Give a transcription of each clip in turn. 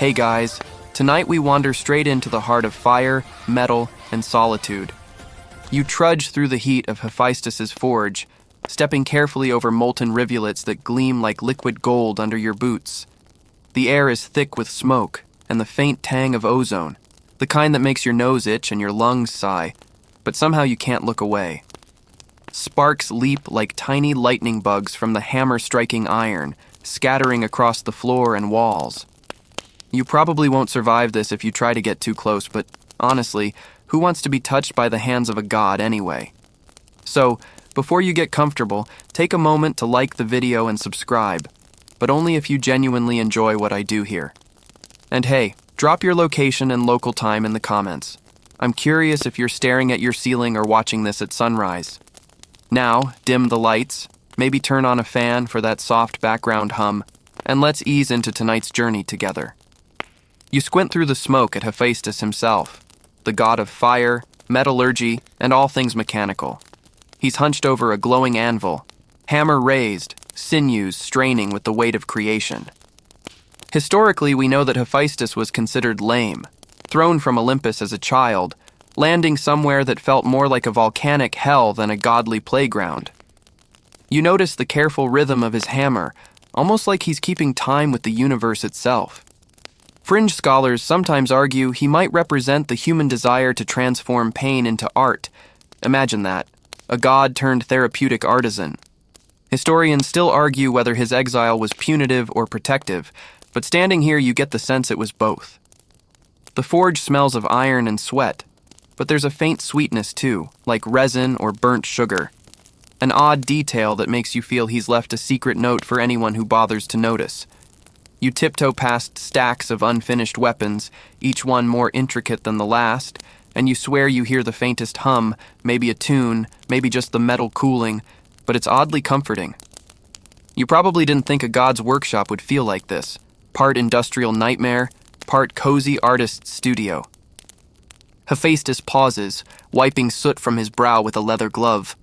Hey guys, tonight we wander straight into the heart of fire, metal, and solitude. You trudge through the heat of Hephaestus's forge, stepping carefully over molten rivulets that gleam like liquid gold under your boots. The air is thick with smoke and the faint tang of ozone, the kind that makes your nose itch and your lungs sigh, but somehow you can't look away. Sparks leap like tiny lightning bugs from the hammer striking iron, scattering across the floor and walls. You probably won't survive this if you try to get too close, but honestly, who wants to be touched by the hands of a god anyway? So, before you get comfortable, take a moment to like the video and subscribe, but only if you genuinely enjoy what I do here. And hey, drop your location and local time in the comments. I'm curious if you're staring at your ceiling or watching this at sunrise. Now, dim the lights, maybe turn on a fan for that soft background hum, and let's ease into tonight's journey together. You squint through the smoke at Hephaestus himself, the god of fire, metallurgy, and all things mechanical. He's hunched over a glowing anvil, hammer raised, sinews straining with the weight of creation. Historically, we know that Hephaestus was considered lame, thrown from Olympus as a child, landing somewhere that felt more like a volcanic hell than a godly playground. You notice the careful rhythm of his hammer, almost like he's keeping time with the universe itself. Fringe scholars sometimes argue he might represent the human desire to transform pain into art. Imagine that, a god turned therapeutic artisan. Historians still argue whether his exile was punitive or protective, but standing here you get the sense it was both. The forge smells of iron and sweat, but there's a faint sweetness too, like resin or burnt sugar. An odd detail that makes you feel he's left a secret note for anyone who bothers to notice. You tiptoe past stacks of unfinished weapons, each one more intricate than the last, and you swear you hear the faintest hum, maybe a tune, maybe just the metal cooling, but it's oddly comforting. You probably didn't think a god's workshop would feel like this, part industrial nightmare, part cozy artist's studio. Hephaestus pauses, wiping soot from his brow with a leather glove.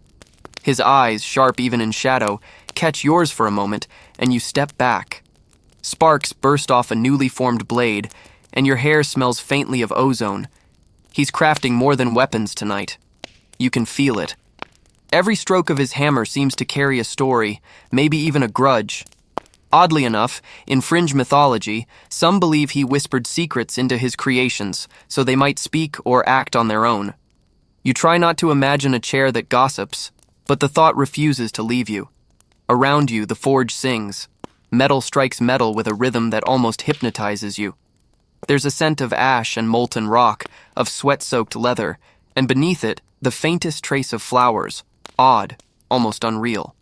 His eyes, sharp even in shadow, catch yours for a moment, and you step back. Sparks burst off a newly formed blade, and your hair smells faintly of ozone. He's crafting more than weapons tonight. You can feel it. Every stroke of his hammer seems to carry a story, maybe even a grudge. Oddly enough, in fringe mythology, some believe he whispered secrets into his creations so they might speak or act on their own. You try not to imagine a chair that gossips, but the thought refuses to leave you. Around you, the forge sings. Metal strikes metal with a rhythm that almost hypnotizes you. There's a scent of ash and molten rock, of sweat-soaked leather, and beneath it, the faintest trace of flowers, odd, almost unreal.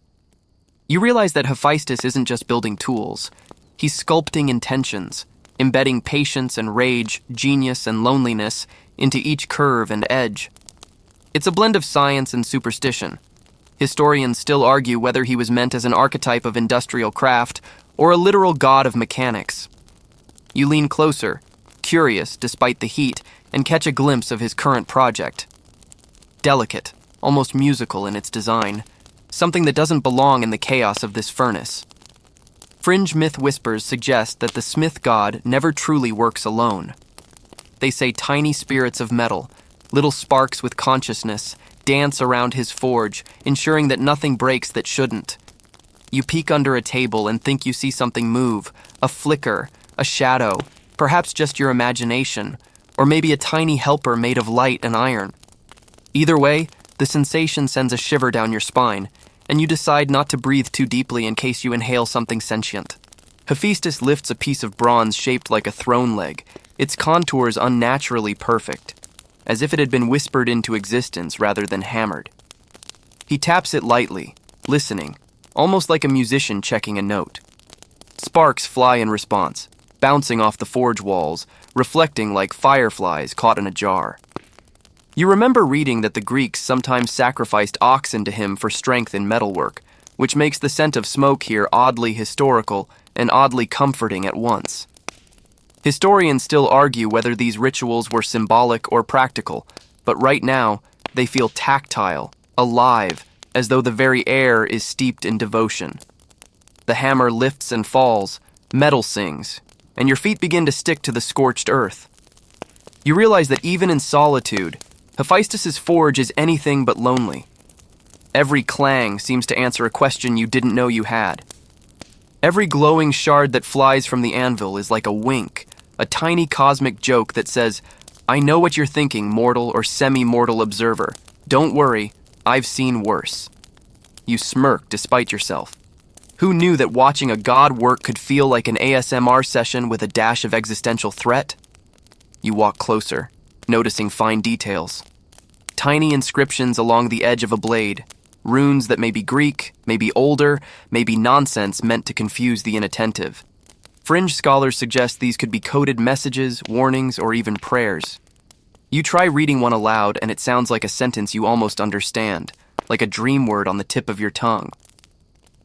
You realize that Hephaestus isn't just building tools. He's sculpting intentions, embedding patience and rage, genius and loneliness into each curve and edge. It's a blend of science and superstition. Historians still argue whether he was meant as an archetype of industrial craft or a literal god of mechanics. You lean closer, curious despite the heat, and catch a glimpse of his current project. Delicate, almost musical in its design, something that doesn't belong in the chaos of this furnace. Fringe myth whispers suggest that the smith god never truly works alone. They say tiny spirits of metal, little sparks with consciousness, dance around his forge, ensuring that nothing breaks that shouldn't. You peek under a table and think you see something move, a flicker, a shadow, perhaps just your imagination, or maybe a tiny helper made of light and iron. Either way, the sensation sends a shiver down your spine, and you decide not to breathe too deeply in case you inhale something sentient. Hephaestus lifts a piece of bronze shaped like a throne leg, its contours unnaturally perfect, as if it had been whispered into existence rather than hammered. He taps it lightly, listening, almost like a musician checking a note. Sparks fly in response, bouncing off the forge walls, reflecting like fireflies caught in a jar. You remember reading that the Greeks sometimes sacrificed oxen to him for strength in metalwork, which makes the scent of smoke here oddly historical and oddly comforting at once. Historians still argue whether these rituals were symbolic or practical, but right now, they feel tactile, alive, as though the very air is steeped in devotion. The hammer lifts and falls, metal sings. and your feet begin to stick to the scorched earth. You realize that even in solitude, Hephaestus's forge is anything but lonely. Every clang seems to answer a question you didn't know you had. Every glowing shard that flies from the anvil is like a wink, a tiny cosmic joke that says, "I know what you're thinking, mortal or semi-mortal observer. Don't worry, I've seen worse." You smirk despite yourself. Who knew that watching a god work could feel like an ASMR session with a dash of existential threat? You walk closer, noticing fine details. Tiny inscriptions along the edge of a blade, runes that may be Greek, may be older, may be nonsense meant to confuse the inattentive. Fringe scholars suggest these could be coded messages, warnings, or even prayers. You try reading one aloud and it sounds like a sentence you almost understand, like a dream word on the tip of your tongue.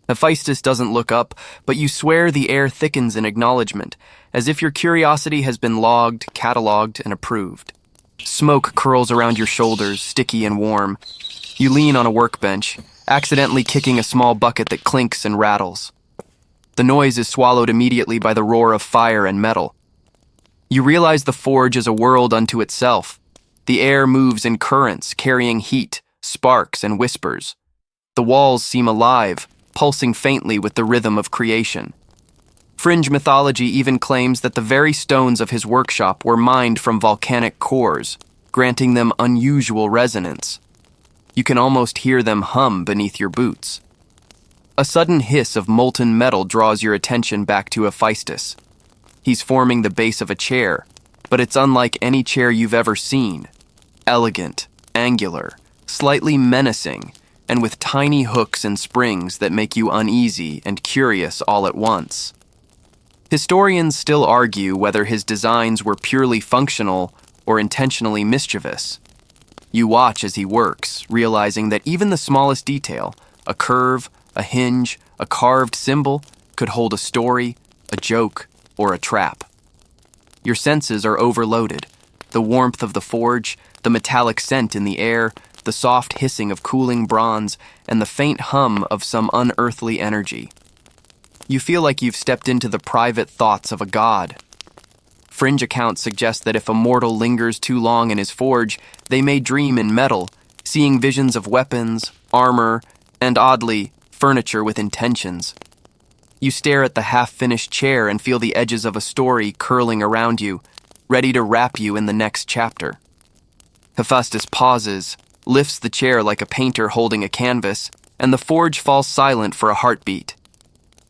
Hephaestus doesn't look up, but you swear the air thickens in acknowledgement, as if your curiosity has been logged, catalogued, and approved. Smoke curls around your shoulders, sticky and warm. You lean on a workbench, accidentally kicking a small bucket that clinks and rattles. The noise is swallowed immediately by the roar of fire and metal. You realize the forge is a world unto itself. The air moves in currents, carrying heat, sparks, and whispers. The walls seem alive, pulsing faintly with the rhythm of creation. Fringe mythology even claims that the very stones of his workshop were mined from volcanic cores, granting them unusual resonance. You can almost hear them hum beneath your boots. A sudden hiss of molten metal draws your attention back to Hephaestus. He's forming the base of a chair, but it's unlike any chair you've ever seen. Elegant, angular, slightly menacing, and with tiny hooks and springs that make you uneasy and curious all at once. Historians still argue whether his designs were purely functional or intentionally mischievous. You watch as he works, realizing that even the smallest detail, a curve, a hinge, a carved symbol, could hold a story, a joke, or a trap. Your senses are overloaded. The warmth of the forge, the metallic scent in the air, the soft hissing of cooling bronze, and the faint hum of some unearthly energy. You feel like you've stepped into the private thoughts of a god. Fringe accounts suggest that if a mortal lingers too long in his forge, they may dream in metal, seeing visions of weapons, armor, and oddly, furniture with intentions. You stare at the half-finished chair and feel the edges of a story curling around you, ready to wrap you in the next chapter. Hephaestus pauses, lifts the chair like a painter holding a canvas, and the forge falls silent for a heartbeat.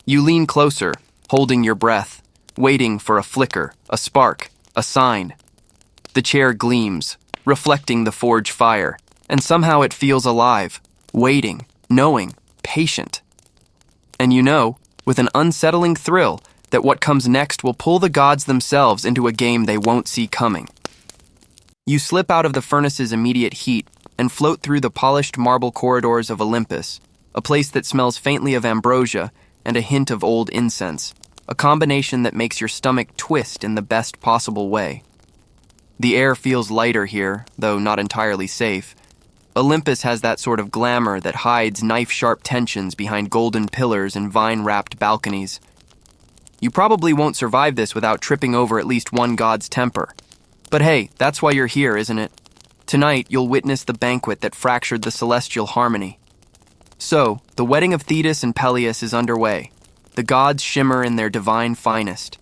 You lean closer, holding your breath, waiting for a flicker, a spark, a sign. The chair gleams, reflecting the forge fire, and somehow it feels alive, waiting, knowing, patient. And you know, with an unsettling thrill, that what comes next will pull the gods themselves into a game they won't see coming. You slip out of the furnace's immediate heat and float through the polished marble corridors of Olympus, a place that smells faintly of ambrosia and a hint of old incense, a combination that makes your stomach twist in the best possible way. The air feels lighter here, though not entirely safe. Olympus has that sort of glamour that hides knife-sharp tensions behind golden pillars and vine-wrapped balconies. You probably won't survive this without tripping over at least one god's temper. But hey, that's why you're here, isn't it? Tonight, you'll witness the banquet that fractured the celestial harmony. So, the wedding of Thetis and Peleus is underway. The gods shimmer in their divine finest.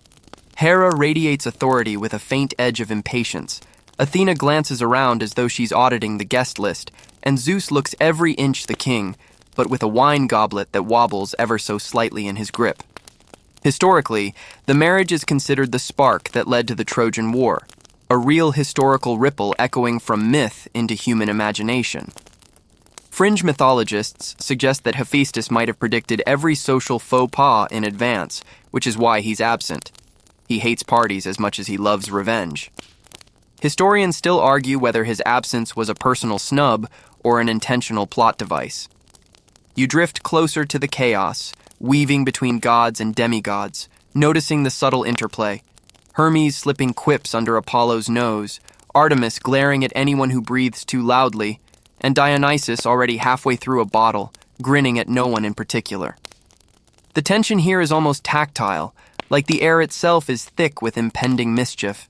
Hera radiates authority with a faint edge of impatience. Athena glances around as though she's auditing the guest list, and Zeus looks every inch the king, but with a wine goblet that wobbles ever so slightly in his grip. Historically, the marriage is considered the spark that led to the Trojan War, a real historical ripple echoing from myth into human imagination. Fringe mythologists suggest that Hephaestus might have predicted every social faux pas in advance, which is why he's absent. He hates parties as much as he loves revenge. Historians still argue whether his absence was a personal snub or an intentional plot device. You drift closer to the chaos, weaving between gods and demigods, noticing the subtle interplay. Hermes slipping quips under Apollo's nose, Artemis glaring at anyone who breathes too loudly, and Dionysus already halfway through a bottle, grinning at no one in particular. The tension here is almost tactile, like the air itself is thick with impending mischief.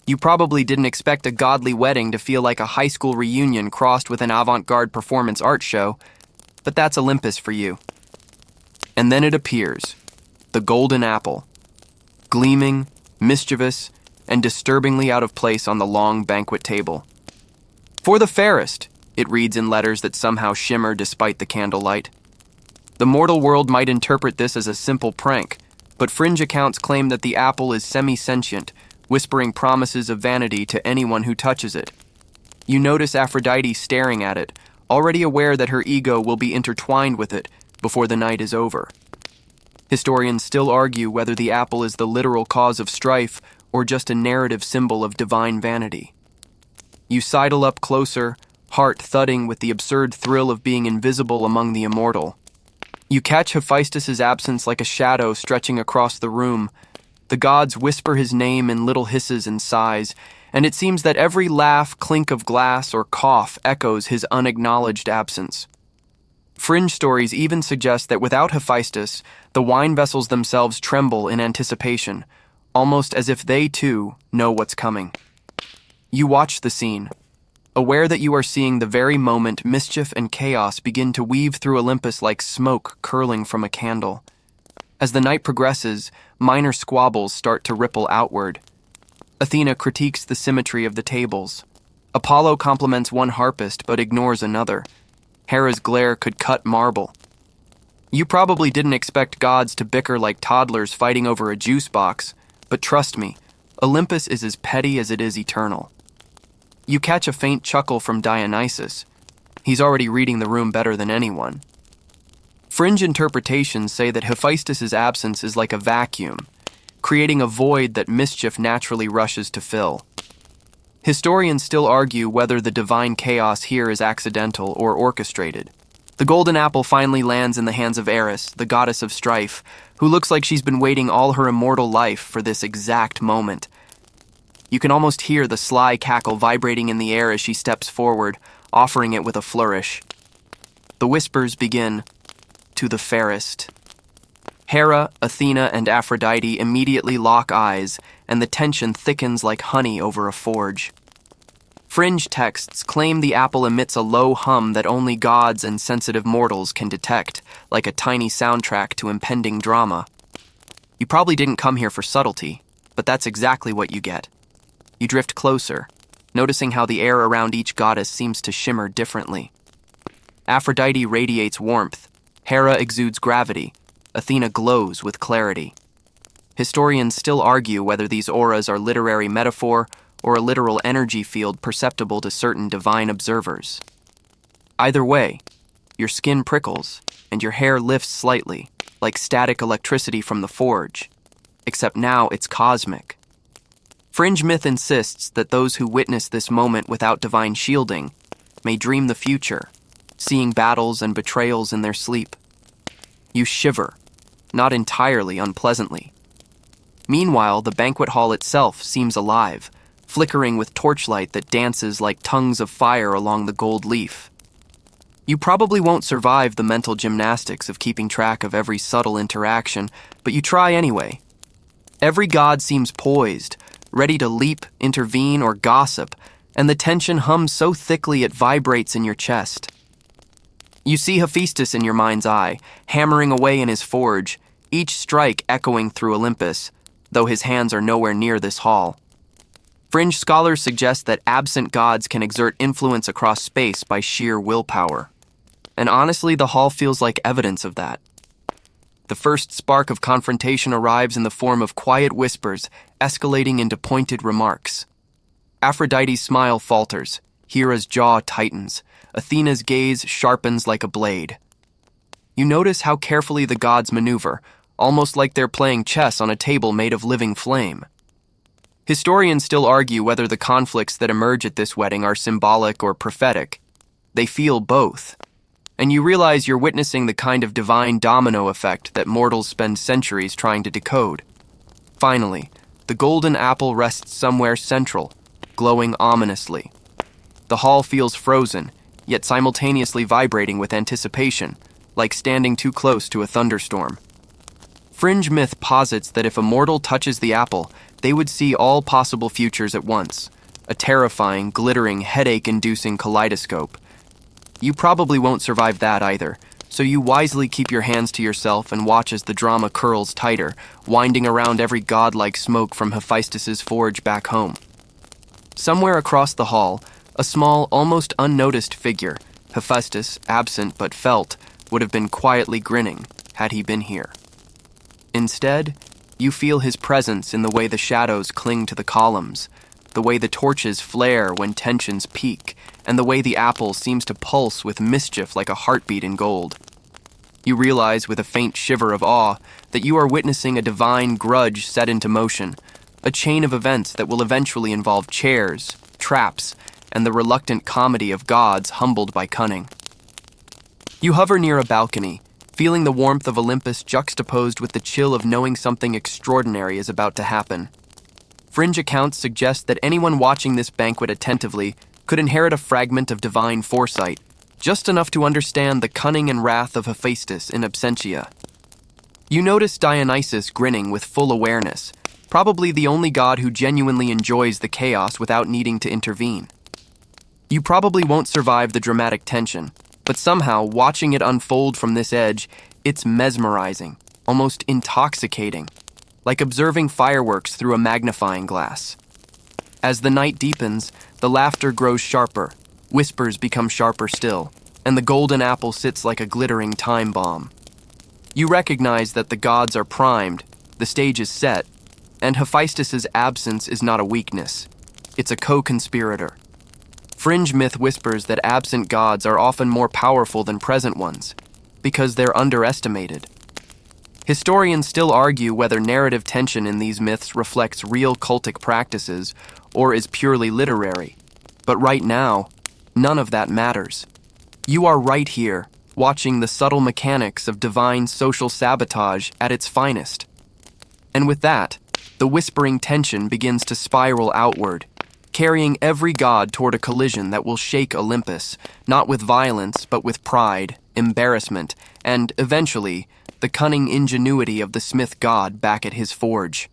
You probably didn't expect a godly wedding to feel like a high school reunion crossed with an avant-garde performance art show, but that's Olympus for you. And then it appears, the golden apple, gleaming, mischievous, and disturbingly out of place on the long banquet table. For the fairest, it reads in letters that somehow shimmer despite the candlelight. The mortal world might interpret this as a simple prank, but fringe accounts claim that the apple is semi-sentient, whispering promises of vanity to anyone who touches it. You notice Aphrodite staring at it, already aware that her ego will be intertwined with it before the night is over. Historians still argue whether the apple is the literal cause of strife or just a narrative symbol of divine vanity. You sidle up closer, heart thudding with the absurd thrill of being invisible among the immortal. You catch Hephaestus' absence like a shadow stretching across the room. The gods whisper his name in little hisses and sighs, and it seems that every laugh, clink of glass, or cough echoes his unacknowledged absence. Fringe stories even suggest that without Hephaestus, the wine vessels themselves tremble in anticipation, almost as if they, too, know what's coming. You watch the scene, aware that you are seeing the very moment mischief and chaos begin to weave through Olympus like smoke curling from a candle. As the night progresses, minor squabbles start to ripple outward. Athena critiques the symmetry of the tables. Apollo compliments one harpist but ignores another. Hera's glare could cut marble. You probably didn't expect gods to bicker like toddlers fighting over a juice box, but trust me, Olympus is as petty as it is eternal. You catch a faint chuckle from Dionysus. He's already reading the room better than anyone. Fringe interpretations say that Hephaestus' absence is like a vacuum, creating a void that mischief naturally rushes to fill. Historians still argue whether the divine chaos here is accidental or orchestrated. The golden apple finally lands in the hands of Eris, the goddess of strife, who looks like she's been waiting all her immortal life for this exact moment. You can almost hear the sly cackle vibrating in the air as she steps forward, offering it with a flourish. The whispers begin, "To the fairest." Hera, Athena, and Aphrodite immediately lock eyes, and the tension thickens like honey over a forge. Fringe texts claim the apple emits a low hum that only gods and sensitive mortals can detect, like a tiny soundtrack to impending drama. You probably didn't come here for subtlety, but that's exactly what you get. You drift closer, noticing how the air around each goddess seems to shimmer differently. Aphrodite radiates warmth, Hera exudes gravity, Athena glows with clarity. Historians still argue whether these auras are literary metaphor or a literal energy field perceptible to certain divine observers. Either way, your skin prickles and your hair lifts slightly, like static electricity from the forge, except now it's cosmic. Fringe myth insists that those who witness this moment without divine shielding may dream the future, seeing battles and betrayals in their sleep. You shiver, not entirely unpleasantly. Meanwhile, the banquet hall itself seems alive, flickering with torchlight that dances like tongues of fire along the gold leaf. You probably won't survive the mental gymnastics of keeping track of every subtle interaction, but you try anyway. Every god seems poised, ready to leap, intervene, or gossip, and the tension hums so thickly it vibrates in your chest. You see Hephaestus in your mind's eye, hammering away in his forge, each strike echoing through Olympus, though his hands are nowhere near this hall. Fringe scholars suggest that absent gods can exert influence across space by sheer willpower. And honestly, the hall feels like evidence of that. The first spark of confrontation arrives in the form of quiet whispers, escalating into pointed remarks. Aphrodite's smile falters, Hera's jaw tightens, Athena's gaze sharpens like a blade. You notice how carefully the gods maneuver, almost like they're playing chess on a table made of living flame. Historians still argue whether the conflicts that emerge at this wedding are symbolic or prophetic. They feel both. And you realize you're witnessing the kind of divine domino effect that mortals spend centuries trying to decode. Finally, the golden apple rests somewhere central, glowing ominously. The hall feels frozen, yet simultaneously vibrating with anticipation, like standing too close to a thunderstorm. Fringe myth posits that if a mortal touches the apple, they would see all possible futures at once, a terrifying, glittering, headache-inducing kaleidoscope. You probably won't survive that either, so you wisely keep your hands to yourself and watch as the drama curls tighter, winding around every godlike smoke from Hephaestus's forge back home. Somewhere across the hall, a small, almost unnoticed figure, Hephaestus, absent but felt, would have been quietly grinning had he been here. Instead, you feel his presence in the way the shadows cling to the columns, the way the torches flare when tensions peak, and the way the apple seems to pulse with mischief like a heartbeat in gold. You realize with a faint shiver of awe that you are witnessing a divine grudge set into motion, a chain of events that will eventually involve chairs, traps, and the reluctant comedy of gods humbled by cunning. You hover near a balcony, feeling the warmth of Olympus juxtaposed with the chill of knowing something extraordinary is about to happen. Fringe accounts suggest that anyone watching this banquet attentively could inherit a fragment of divine foresight, just enough to understand the cunning and wrath of Hephaestus in absentia. You notice Dionysus grinning with full awareness, probably the only god who genuinely enjoys the chaos without needing to intervene. You probably won't survive the dramatic tension, but somehow, watching it unfold from this edge, it's mesmerizing, almost intoxicating, like observing fireworks through a magnifying glass. As the night deepens, the laughter grows sharper, whispers become sharper still, and the golden apple sits like a glittering time bomb. You recognize that the gods are primed, the stage is set, and Hephaestus's absence is not a weakness. It's a co-conspirator. Fringe myth whispers that absent gods are often more powerful than present ones, because they're underestimated. Historians still argue whether narrative tension in these myths reflects real cultic practices or is purely literary. But right now, none of that matters. You are right here, watching the subtle mechanics of divine social sabotage at its finest. And with that, the whispering tension begins to spiral outward, carrying every god toward a collision that will shake Olympus, not with violence, but with pride, embarrassment, and, eventually, the cunning ingenuity of the smith god back at his forge.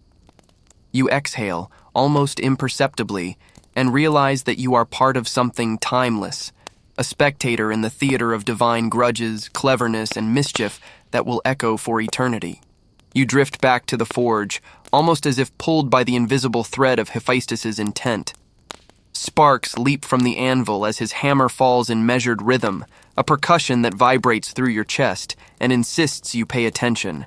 You exhale, almost imperceptibly, and realize that you are part of something timeless, a spectator in the theater of divine grudges, cleverness, and mischief that will echo for eternity. You drift back to the forge, almost as if pulled by the invisible thread of Hephaestus's intent. Sparks leap from the anvil as his hammer falls in measured rhythm, a percussion that vibrates through your chest and insists you pay attention.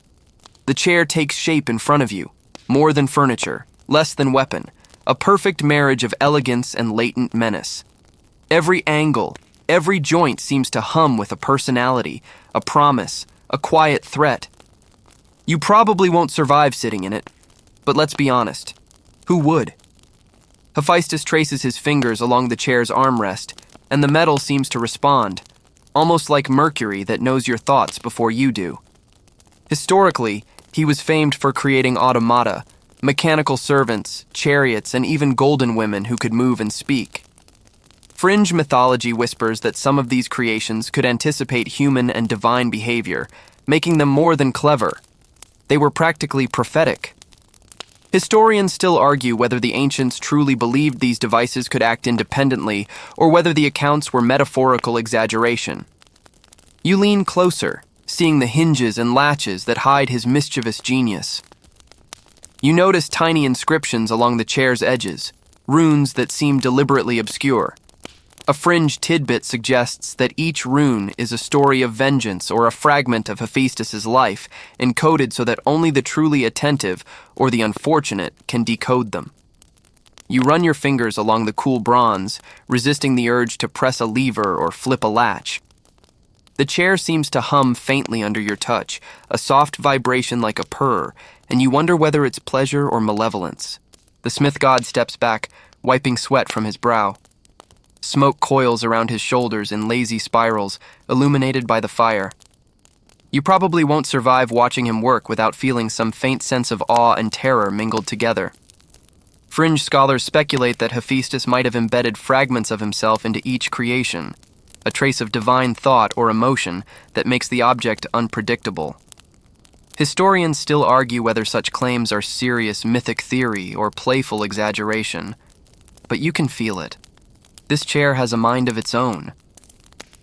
The chair takes shape in front of you, more than furniture, less than weapon, a perfect marriage of elegance and latent menace. Every angle, every joint seems to hum with a personality, a promise, a quiet threat. You probably won't survive sitting in it, but let's be honest, who would? Hephaestus traces his fingers along the chair's armrest, and the metal seems to respond, almost like mercury that knows your thoughts before you do. Historically, he was famed for creating automata, mechanical servants, chariots, and even golden women who could move and speak. Fringe mythology whispers that some of these creations could anticipate human and divine behavior, making them more than clever. They were practically prophetic. Historians still argue whether the ancients truly believed these devices could act independently or whether the accounts were metaphorical exaggeration. You lean closer, seeing the hinges and latches that hide his mischievous genius. You notice tiny inscriptions along the chair's edges, runes that seem deliberately obscure. A fringe tidbit suggests that each rune is a story of vengeance or a fragment of Hephaestus's life, encoded so that only the truly attentive or the unfortunate can decode them. You run your fingers along the cool bronze, resisting the urge to press a lever or flip a latch. The chair seems to hum faintly under your touch, a soft vibration like a purr, and you wonder whether it's pleasure or malevolence. The smith god steps back, wiping sweat from his brow. Smoke coils around his shoulders in lazy spirals, illuminated by the fire. You probably won't survive watching him work without feeling some faint sense of awe and terror mingled together. Fringe scholars speculate that Hephaestus might have embedded fragments of himself into each creation, a trace of divine thought or emotion that makes the object unpredictable. Historians still argue whether such claims are serious mythic theory or playful exaggeration, but you can feel it. This chair has a mind of its own.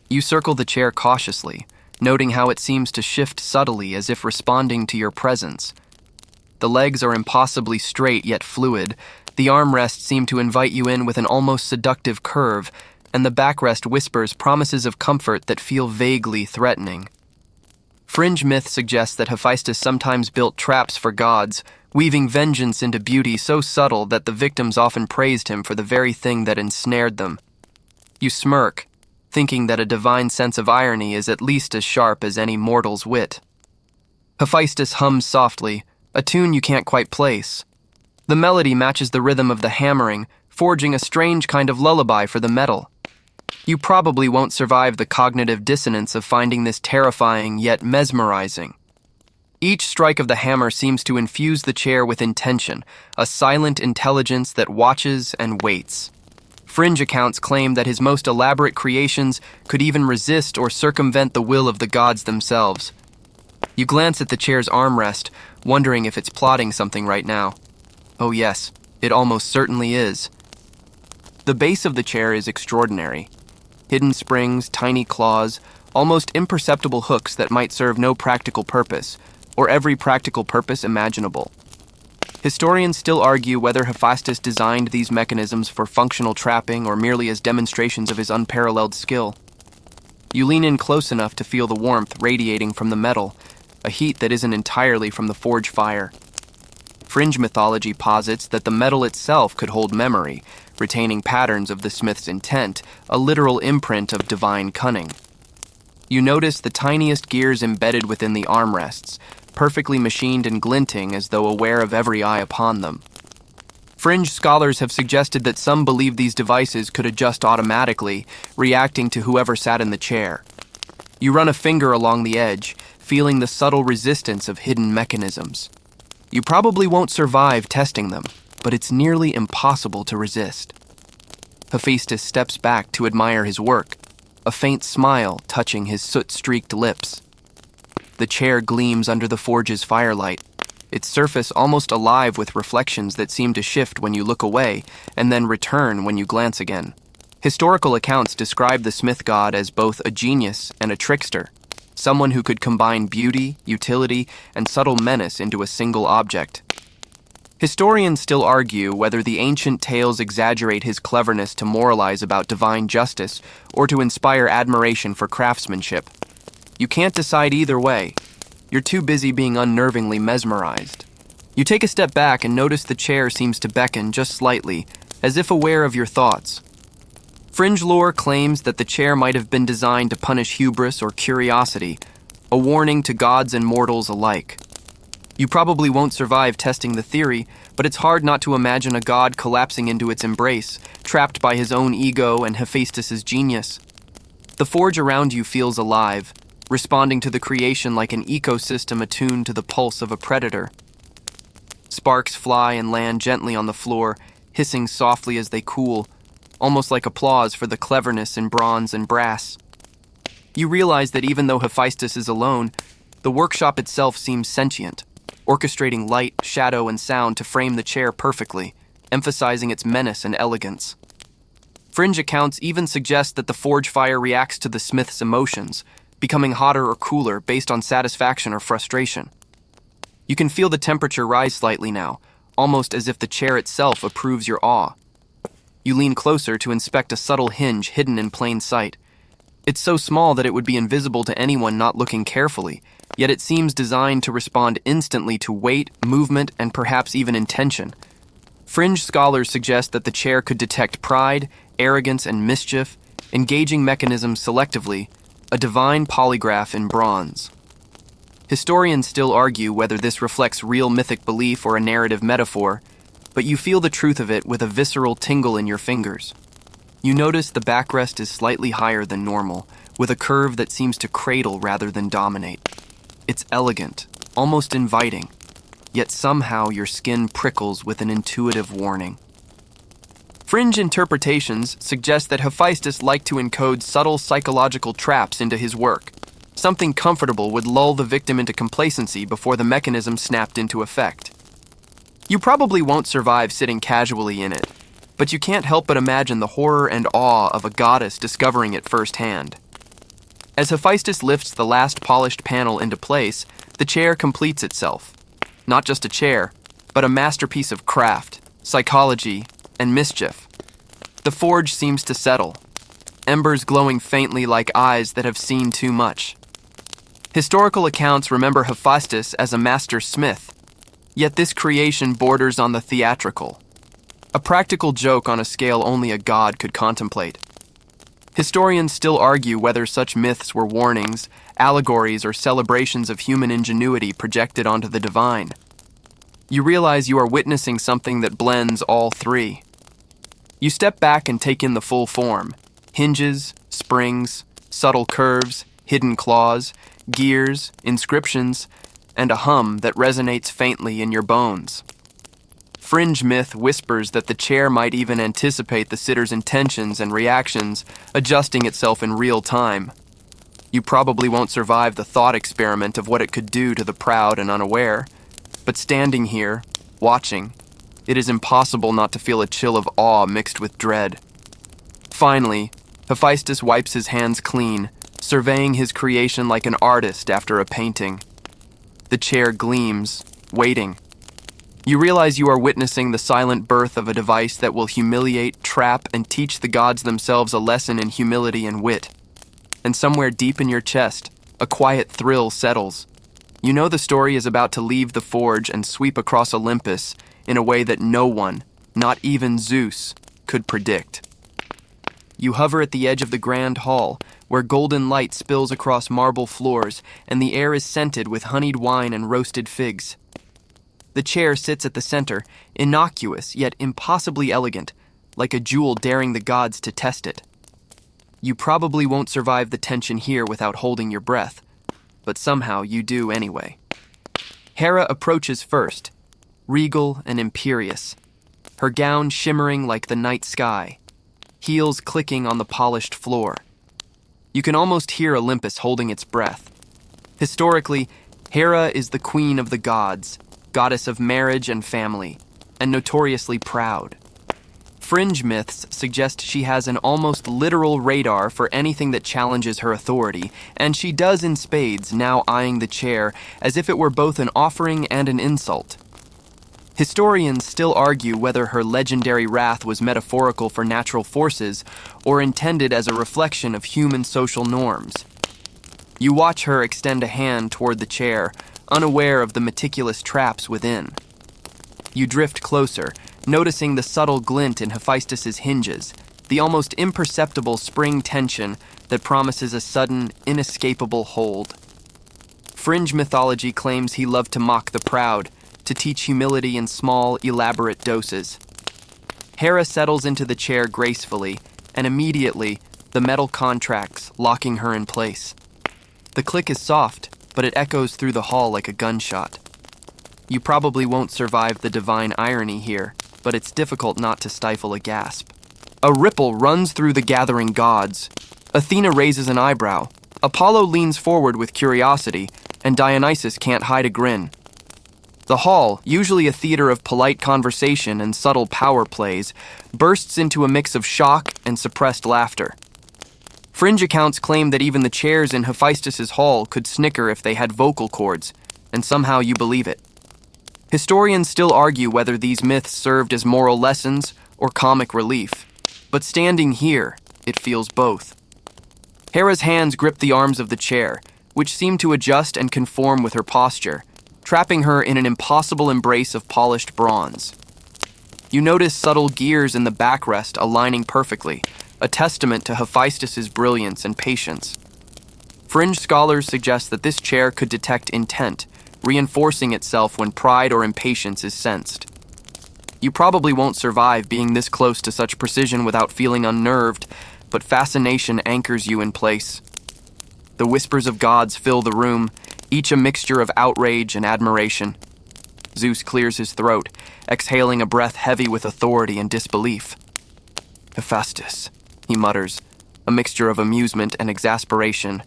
You circle the chair cautiously, noting how it seems to shift subtly as if responding to your presence. The legs are impossibly straight yet fluid, the armrests seem to invite you in with an almost seductive curve, and the backrest whispers promises of comfort that feel vaguely threatening. Fringe myth suggests that Hephaestus sometimes built traps for gods, weaving vengeance into beauty so subtle that the victims often praised him for the very thing that ensnared them. You smirk, thinking that a divine sense of irony is at least as sharp as any mortal's wit. Hephaestus hums softly, a tune you can't quite place. The melody matches the rhythm of the hammering, forging a strange kind of lullaby for the metal. You probably won't survive the cognitive dissonance of finding this terrifying yet mesmerizing. Each strike of the hammer seems to infuse the chair with intention, a silent intelligence that watches and waits. Fringe accounts claim that his most elaborate creations could even resist or circumvent the will of the gods themselves. You glance at the chair's armrest, wondering if it's plotting something right now. Oh yes, it almost certainly is. The base of the chair is extraordinary. Hidden springs, tiny claws, almost imperceptible hooks that might serve no practical purpose, or every practical purpose imaginable. Historians still argue whether Hephaestus designed these mechanisms for functional trapping or merely as demonstrations of his unparalleled skill. You lean in close enough to feel the warmth radiating from the metal, a heat that isn't entirely from the forge fire. Fringe mythology posits that the metal itself could hold memory, retaining patterns of the smith's intent, a literal imprint of divine cunning. You notice the tiniest gears embedded within the armrests, perfectly machined and glinting as though aware of every eye upon them. Fringe scholars have suggested that some believe these devices could adjust automatically, reacting to whoever sat in the chair. You run a finger along the edge, feeling the subtle resistance of hidden mechanisms. You probably won't survive testing them, but it's nearly impossible to resist. Hephaestus steps back to admire his work, a faint smile touching his soot-streaked lips. The chair gleams under the forge's firelight, its surface almost alive with reflections that seem to shift when you look away and then return when you glance again. Historical accounts describe the smith god as both a genius and a trickster, someone who could combine beauty, utility, and subtle menace into a single object. Historians still argue whether the ancient tales exaggerate his cleverness to moralize about divine justice or to inspire admiration for craftsmanship. You can't decide either way. You're too busy being unnervingly mesmerized. You take a step back and notice the chair seems to beckon just slightly, as if aware of your thoughts. Fringe lore claims that the chair might have been designed to punish hubris or curiosity, a warning to gods and mortals alike. You probably won't survive testing the theory, but it's hard not to imagine a god collapsing into its embrace, trapped by his own ego and Hephaestus's genius. The forge around you feels alive, responding to the creation like an ecosystem attuned to the pulse of a predator. Sparks fly and land gently on the floor, hissing softly as they cool, almost like applause for the cleverness in bronze and brass. You realize that even though Hephaestus is alone, the workshop itself seems sentient, orchestrating light, shadow, and sound to frame the chair perfectly, emphasizing its menace and elegance. Fringe accounts even suggest that the forge fire reacts to the smith's emotions, becoming hotter or cooler based on satisfaction or frustration. You can feel the temperature rise slightly now, almost as if the chair itself approves your awe. You lean closer to inspect a subtle hinge hidden in plain sight. It's so small that it would be invisible to anyone not looking carefully, yet it seems designed to respond instantly to weight, movement, and perhaps even intention. Fringe scholars suggest that the chair could detect pride, arrogance, and mischief, engaging mechanisms selectively, a divine polygraph in bronze. Historians still argue whether this reflects real mythic belief or a narrative metaphor, but you feel the truth of it with a visceral tingle in your fingers. You notice the backrest is slightly higher than normal, with a curve that seems to cradle rather than dominate. It's elegant, almost inviting, yet somehow your skin prickles with an intuitive warning. Fringe interpretations suggest that Hephaestus liked to encode subtle psychological traps into his work. Something comfortable would lull the victim into complacency before the mechanism snapped into effect. You probably won't survive sitting casually in it, but you can't help but imagine the horror and awe of a goddess discovering it firsthand. As Hephaestus lifts the last polished panel into place, the chair completes itself. Not just a chair, but a masterpiece of craft, psychology, and mischief. The forge seems to settle, embers glowing faintly like eyes that have seen too much. Historical accounts remember Hephaestus as a master smith, yet this creation borders on the theatrical, a practical joke on a scale only a god could contemplate. Historians still argue whether such myths were warnings, allegories, or celebrations of human ingenuity projected onto the divine. You realize you are witnessing something that blends all three. You step back and take in the full form: hinges, springs, subtle curves, hidden claws, gears, inscriptions, and a hum that resonates faintly in your bones. Fringe myth whispers that the chair might even anticipate the sitter's intentions and reactions, adjusting itself in real time. You probably won't survive the thought experiment of what it could do to the proud and unaware, but standing here, watching, it is impossible not to feel a chill of awe mixed with dread. Finally, Hephaestus wipes his hands clean, surveying his creation like an artist after a painting. The chair gleams, waiting. You realize you are witnessing the silent birth of a device that will humiliate, trap, and teach the gods themselves a lesson in humility and wit. And somewhere deep in your chest, a quiet thrill settles. You know the story is about to leave the forge and sweep across Olympus in a way that no one, not even Zeus, could predict. You hover at the edge of the grand hall, where golden light spills across marble floors and the air is scented with honeyed wine and roasted figs. The chair sits at the center, innocuous yet impossibly elegant, like a jewel daring the gods to test it. You probably won't survive the tension here without holding your breath, but somehow you do anyway. Hera approaches first, regal and imperious, her gown shimmering like the night sky, heels clicking on the polished floor. You can almost hear Olympus holding its breath. Historically, Hera is the queen of the gods, goddess of marriage and family, and notoriously proud. Fringe myths suggest she has an almost literal radar for anything that challenges her authority, and she does in spades, now eyeing the chair as if it were both an offering and an insult. Historians still argue whether her legendary wrath was metaphorical for natural forces or intended as a reflection of human social norms. You watch her extend a hand toward the chair, unaware of the meticulous traps within. You drift closer, noticing the subtle glint in Hephaestus's hinges, the almost imperceptible spring tension that promises a sudden, inescapable hold. Fringe mythology claims he loved to mock the proud, to teach humility in small, elaborate doses. Hera settles into the chair gracefully, and immediately, the metal contracts, locking her in place. The click is soft, but it echoes through the hall like a gunshot. You probably won't survive the divine irony here, but it's difficult not to stifle a gasp. A ripple runs through the gathering gods. Athena raises an eyebrow. Apollo leans forward with curiosity, and Dionysus can't hide a grin. The hall, usually a theater of polite conversation and subtle power plays, bursts into a mix of shock and suppressed laughter. Fringe accounts claim that even the chairs in Hephaestus's hall could snicker if they had vocal cords, and somehow you believe it. Historians still argue whether these myths served as moral lessons or comic relief, but standing here, it feels both. Hera's hands grip the arms of the chair, which seem to adjust and conform with her posture, trapping her in an impossible embrace of polished bronze. You notice subtle gears in the backrest aligning perfectly, a testament to Hephaestus's brilliance and patience. Fringe scholars suggest that this chair could detect intent, reinforcing itself when pride or impatience is sensed. You probably won't survive being this close to such precision without feeling unnerved, but fascination anchors you in place. The whispers of gods fill the room, each a mixture of outrage and admiration. Zeus clears his throat, exhaling a breath heavy with authority and disbelief. Hephaestus, he mutters, a mixture of amusement and exasperation.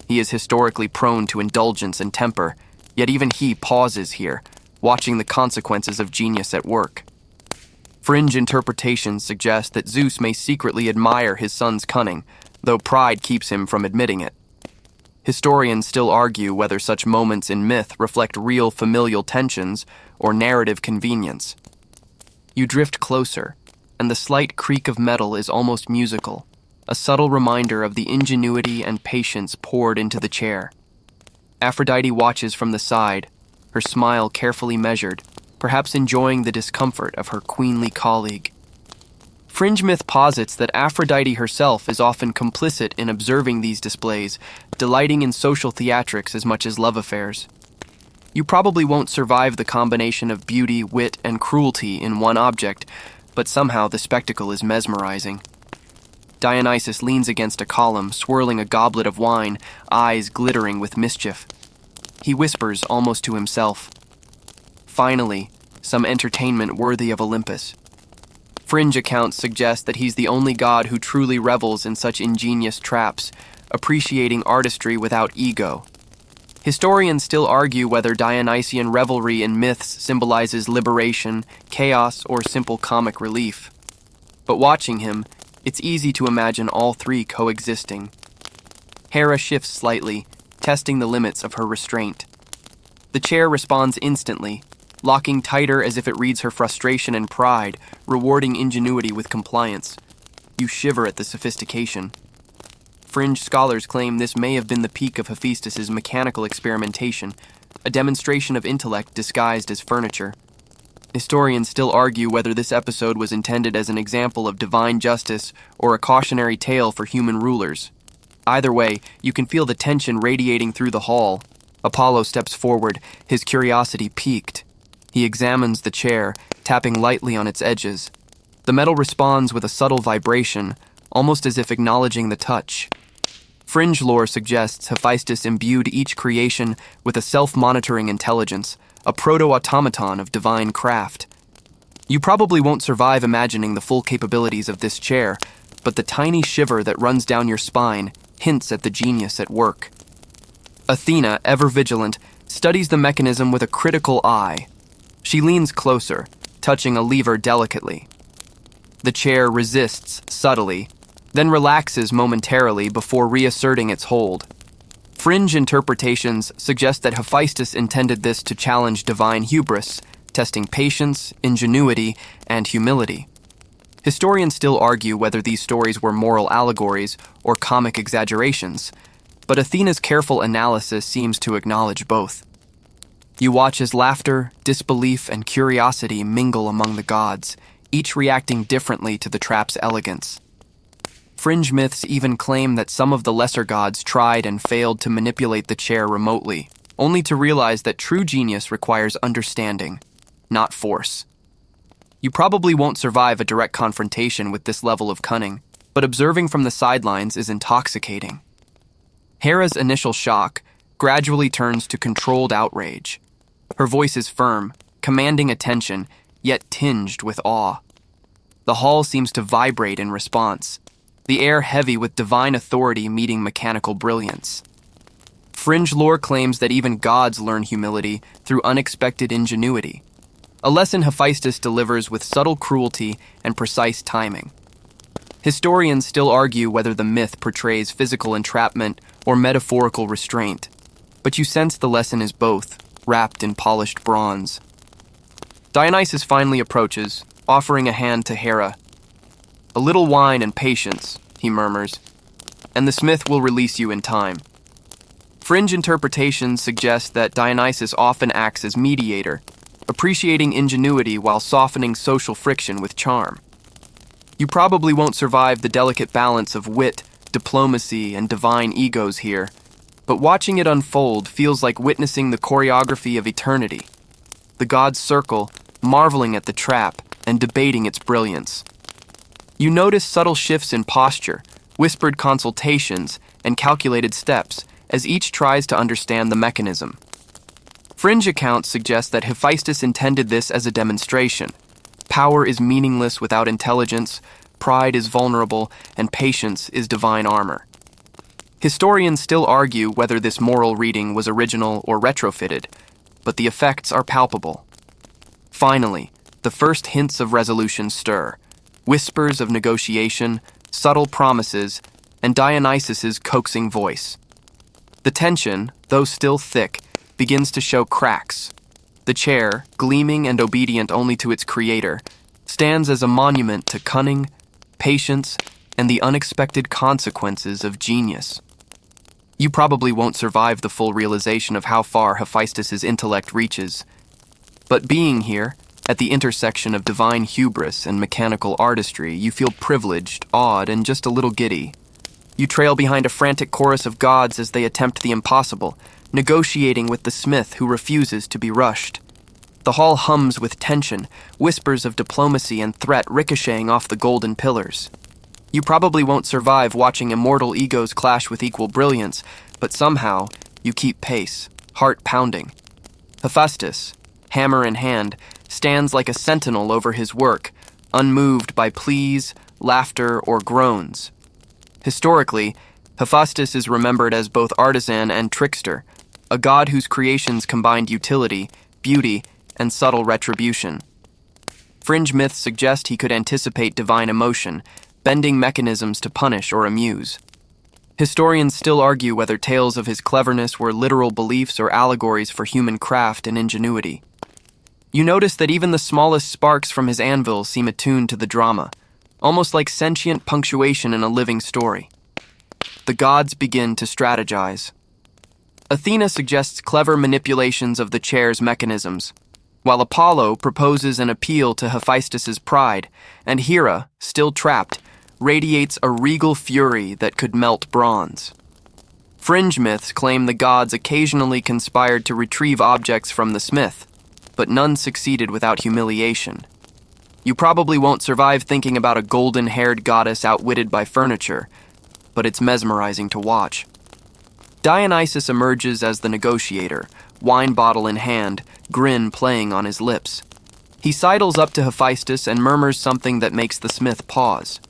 He is historically prone to indulgence and temper, yet even he pauses here, watching the consequences of genius at work. Fringe interpretations suggest that Zeus may secretly admire his son's cunning, though pride keeps him from admitting it. Historians still argue whether such moments in myth reflect real familial tensions or narrative convenience. You drift closer, and the slight creak of metal is almost musical, a subtle reminder of the ingenuity and patience poured into the chair. Aphrodite watches from the side, her smile carefully measured, perhaps enjoying the discomfort of her queenly colleague. Fringe myth posits that Aphrodite herself is often complicit in observing these displays, delighting in social theatrics as much as love affairs. You probably won't survive the combination of beauty, wit, and cruelty in one object, but somehow the spectacle is mesmerizing. Dionysus leans against a column, swirling a goblet of wine, eyes glittering with mischief. He whispers almost to himself, "Finally, some entertainment worthy of Olympus." Fringe accounts suggest that he's the only god who truly revels in such ingenious traps, appreciating artistry without ego. Historians still argue whether Dionysian revelry in myths symbolizes liberation, chaos, or simple comic relief. But watching him, it's easy to imagine all three coexisting. Hera shifts slightly, testing the limits of her restraint. The chair responds instantly, locking tighter as if it reads her frustration and pride, rewarding ingenuity with compliance. You shiver at the sophistication. Fringe scholars claim this may have been the peak of Hephaestus's mechanical experimentation, a demonstration of intellect disguised as furniture. Historians still argue whether this episode was intended as an example of divine justice or a cautionary tale for human rulers. Either way, you can feel the tension radiating through the hall. Apollo steps forward, his curiosity piqued. He examines the chair, tapping lightly on its edges. The metal responds with a subtle vibration, almost as if acknowledging the touch. Fringe lore suggests Hephaestus imbued each creation with a self-monitoring intelligence, a proto-automaton of divine craft. You probably won't survive imagining the full capabilities of this chair, but the tiny shiver that runs down your spine hints at the genius at work. Athena, ever vigilant, studies the mechanism with a critical eye. She leans closer, touching a lever delicately. The chair resists subtly, then relaxes momentarily before reasserting its hold. Fringe interpretations suggest that Hephaestus intended this to challenge divine hubris, testing patience, ingenuity, and humility. Historians still argue whether these stories were moral allegories or comic exaggerations, but Athena's careful analysis seems to acknowledge both. You watch as laughter, disbelief, and curiosity mingle among the gods, each reacting differently to the trap's elegance. Fringe myths even claim that some of the lesser gods tried and failed to manipulate the chair remotely, only to realize that true genius requires understanding, not force. You probably won't survive a direct confrontation with this level of cunning, but observing from the sidelines is intoxicating. Hera's initial shock gradually turns to controlled outrage. Her voice is firm, commanding attention, yet tinged with awe. The hall seems to vibrate in response, the air heavy with divine authority meeting mechanical brilliance. Fringe lore claims that even gods learn humility through unexpected ingenuity, a lesson Hephaestus delivers with subtle cruelty and precise timing. Historians still argue whether the myth portrays physical entrapment or metaphorical restraint, but you sense the lesson is both, wrapped in polished bronze. Dionysus finally approaches, offering a hand to Hera. "A little wine and patience," he murmurs, "and the smith will release you in time." Fringe interpretations suggest that Dionysus often acts as mediator, appreciating ingenuity while softening social friction with charm. You probably won't survive the delicate balance of wit, diplomacy, and divine egos here, but watching it unfold feels like witnessing the choreography of eternity. The gods circle, marveling at the trap and debating its brilliance. You notice subtle shifts in posture, whispered consultations, and calculated steps as each tries to understand the mechanism. Fringe accounts suggest that Hephaestus intended this as a demonstration. Power is meaningless without intelligence, pride is vulnerable, and patience is divine armor. Historians still argue whether this moral reading was original or retrofitted, but the effects are palpable. Finally, the first hints of resolution stir, whispers of negotiation, subtle promises, and Dionysus's coaxing voice. The tension, though still thick, begins to show cracks. The chair, gleaming and obedient only to its creator, stands as a monument to cunning, patience, and the unexpected consequences of genius. You probably won't survive the full realization of how far Hephaestus's intellect reaches. But being here, at the intersection of divine hubris and mechanical artistry, you feel privileged, awed, and just a little giddy. You trail behind a frantic chorus of gods as they attempt the impossible, negotiating with the smith who refuses to be rushed. The hall hums with tension, whispers of diplomacy and threat ricocheting off the golden pillars. You probably won't survive watching immortal egos clash with equal brilliance, but somehow you keep pace, heart pounding. Hephaestus, hammer in hand, stands like a sentinel over his work, unmoved by pleas, laughter, or groans. Historically, Hephaestus is remembered as both artisan and trickster, a god whose creations combined utility, beauty, and subtle retribution. Fringe myths suggest he could anticipate divine emotion, bending mechanisms to punish or amuse. Historians still argue whether tales of his cleverness were literal beliefs or allegories for human craft and ingenuity. You notice that even the smallest sparks from his anvil seem attuned to the drama, almost like sentient punctuation in a living story. The gods begin to strategize. Athena suggests clever manipulations of the chair's mechanisms, while Apollo proposes an appeal to Hephaestus's pride, and Hera, still trapped, radiates a regal fury that could melt bronze. Fringe myths claim the gods occasionally conspired to retrieve objects from the smith, but none succeeded without humiliation. You probably won't survive thinking about a golden-haired goddess outwitted by furniture, but it's mesmerizing to watch. Dionysus emerges as the negotiator, wine bottle in hand, grin playing on his lips. He sidles up to Hephaestus and murmurs something that makes the smith pause.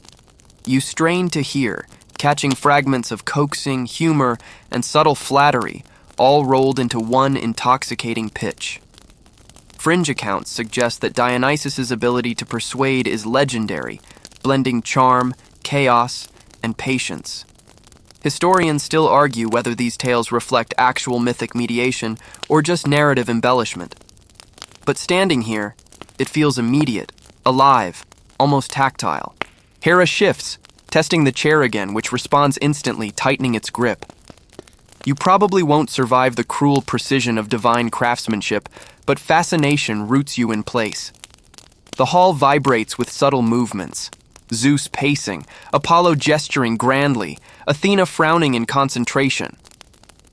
You strain to hear, catching fragments of coaxing, humor, and subtle flattery, all rolled into one intoxicating pitch. Fringe accounts suggest that Dionysus's ability to persuade is legendary, blending charm, chaos, and patience. Historians still argue whether these tales reflect actual mythic mediation or just narrative embellishment. But standing here, it feels immediate, alive, almost tactile. Hera shifts, testing the chair again, which responds instantly, tightening its grip. You probably won't survive the cruel precision of divine craftsmanship, but fascination roots you in place. The hall vibrates with subtle movements. Zeus pacing, Apollo gesturing grandly, Athena frowning in concentration.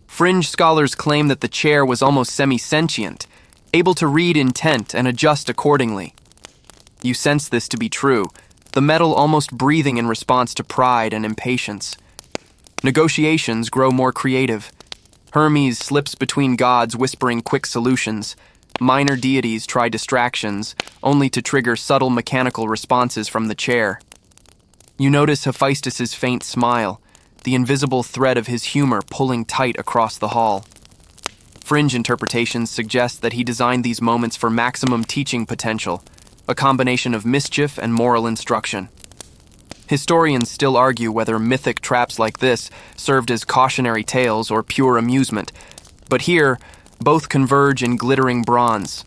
Fringe scholars claim that the chair was almost semi-sentient, able to read intent and adjust accordingly. You sense this to be true, the metal almost breathing in response to pride and impatience. Negotiations grow more creative. Hermes slips between gods whispering quick solutions. Minor deities try distractions, only to trigger subtle mechanical responses from the chair. You notice Hephaestus's faint smile, the invisible thread of his humor pulling tight across the hall. Fringe interpretations suggest that he designed these moments for maximum teaching potential, a combination of mischief and moral instruction. Historians still argue whether mythic traps like this served as cautionary tales or pure amusement, but here, both converge in glittering bronze.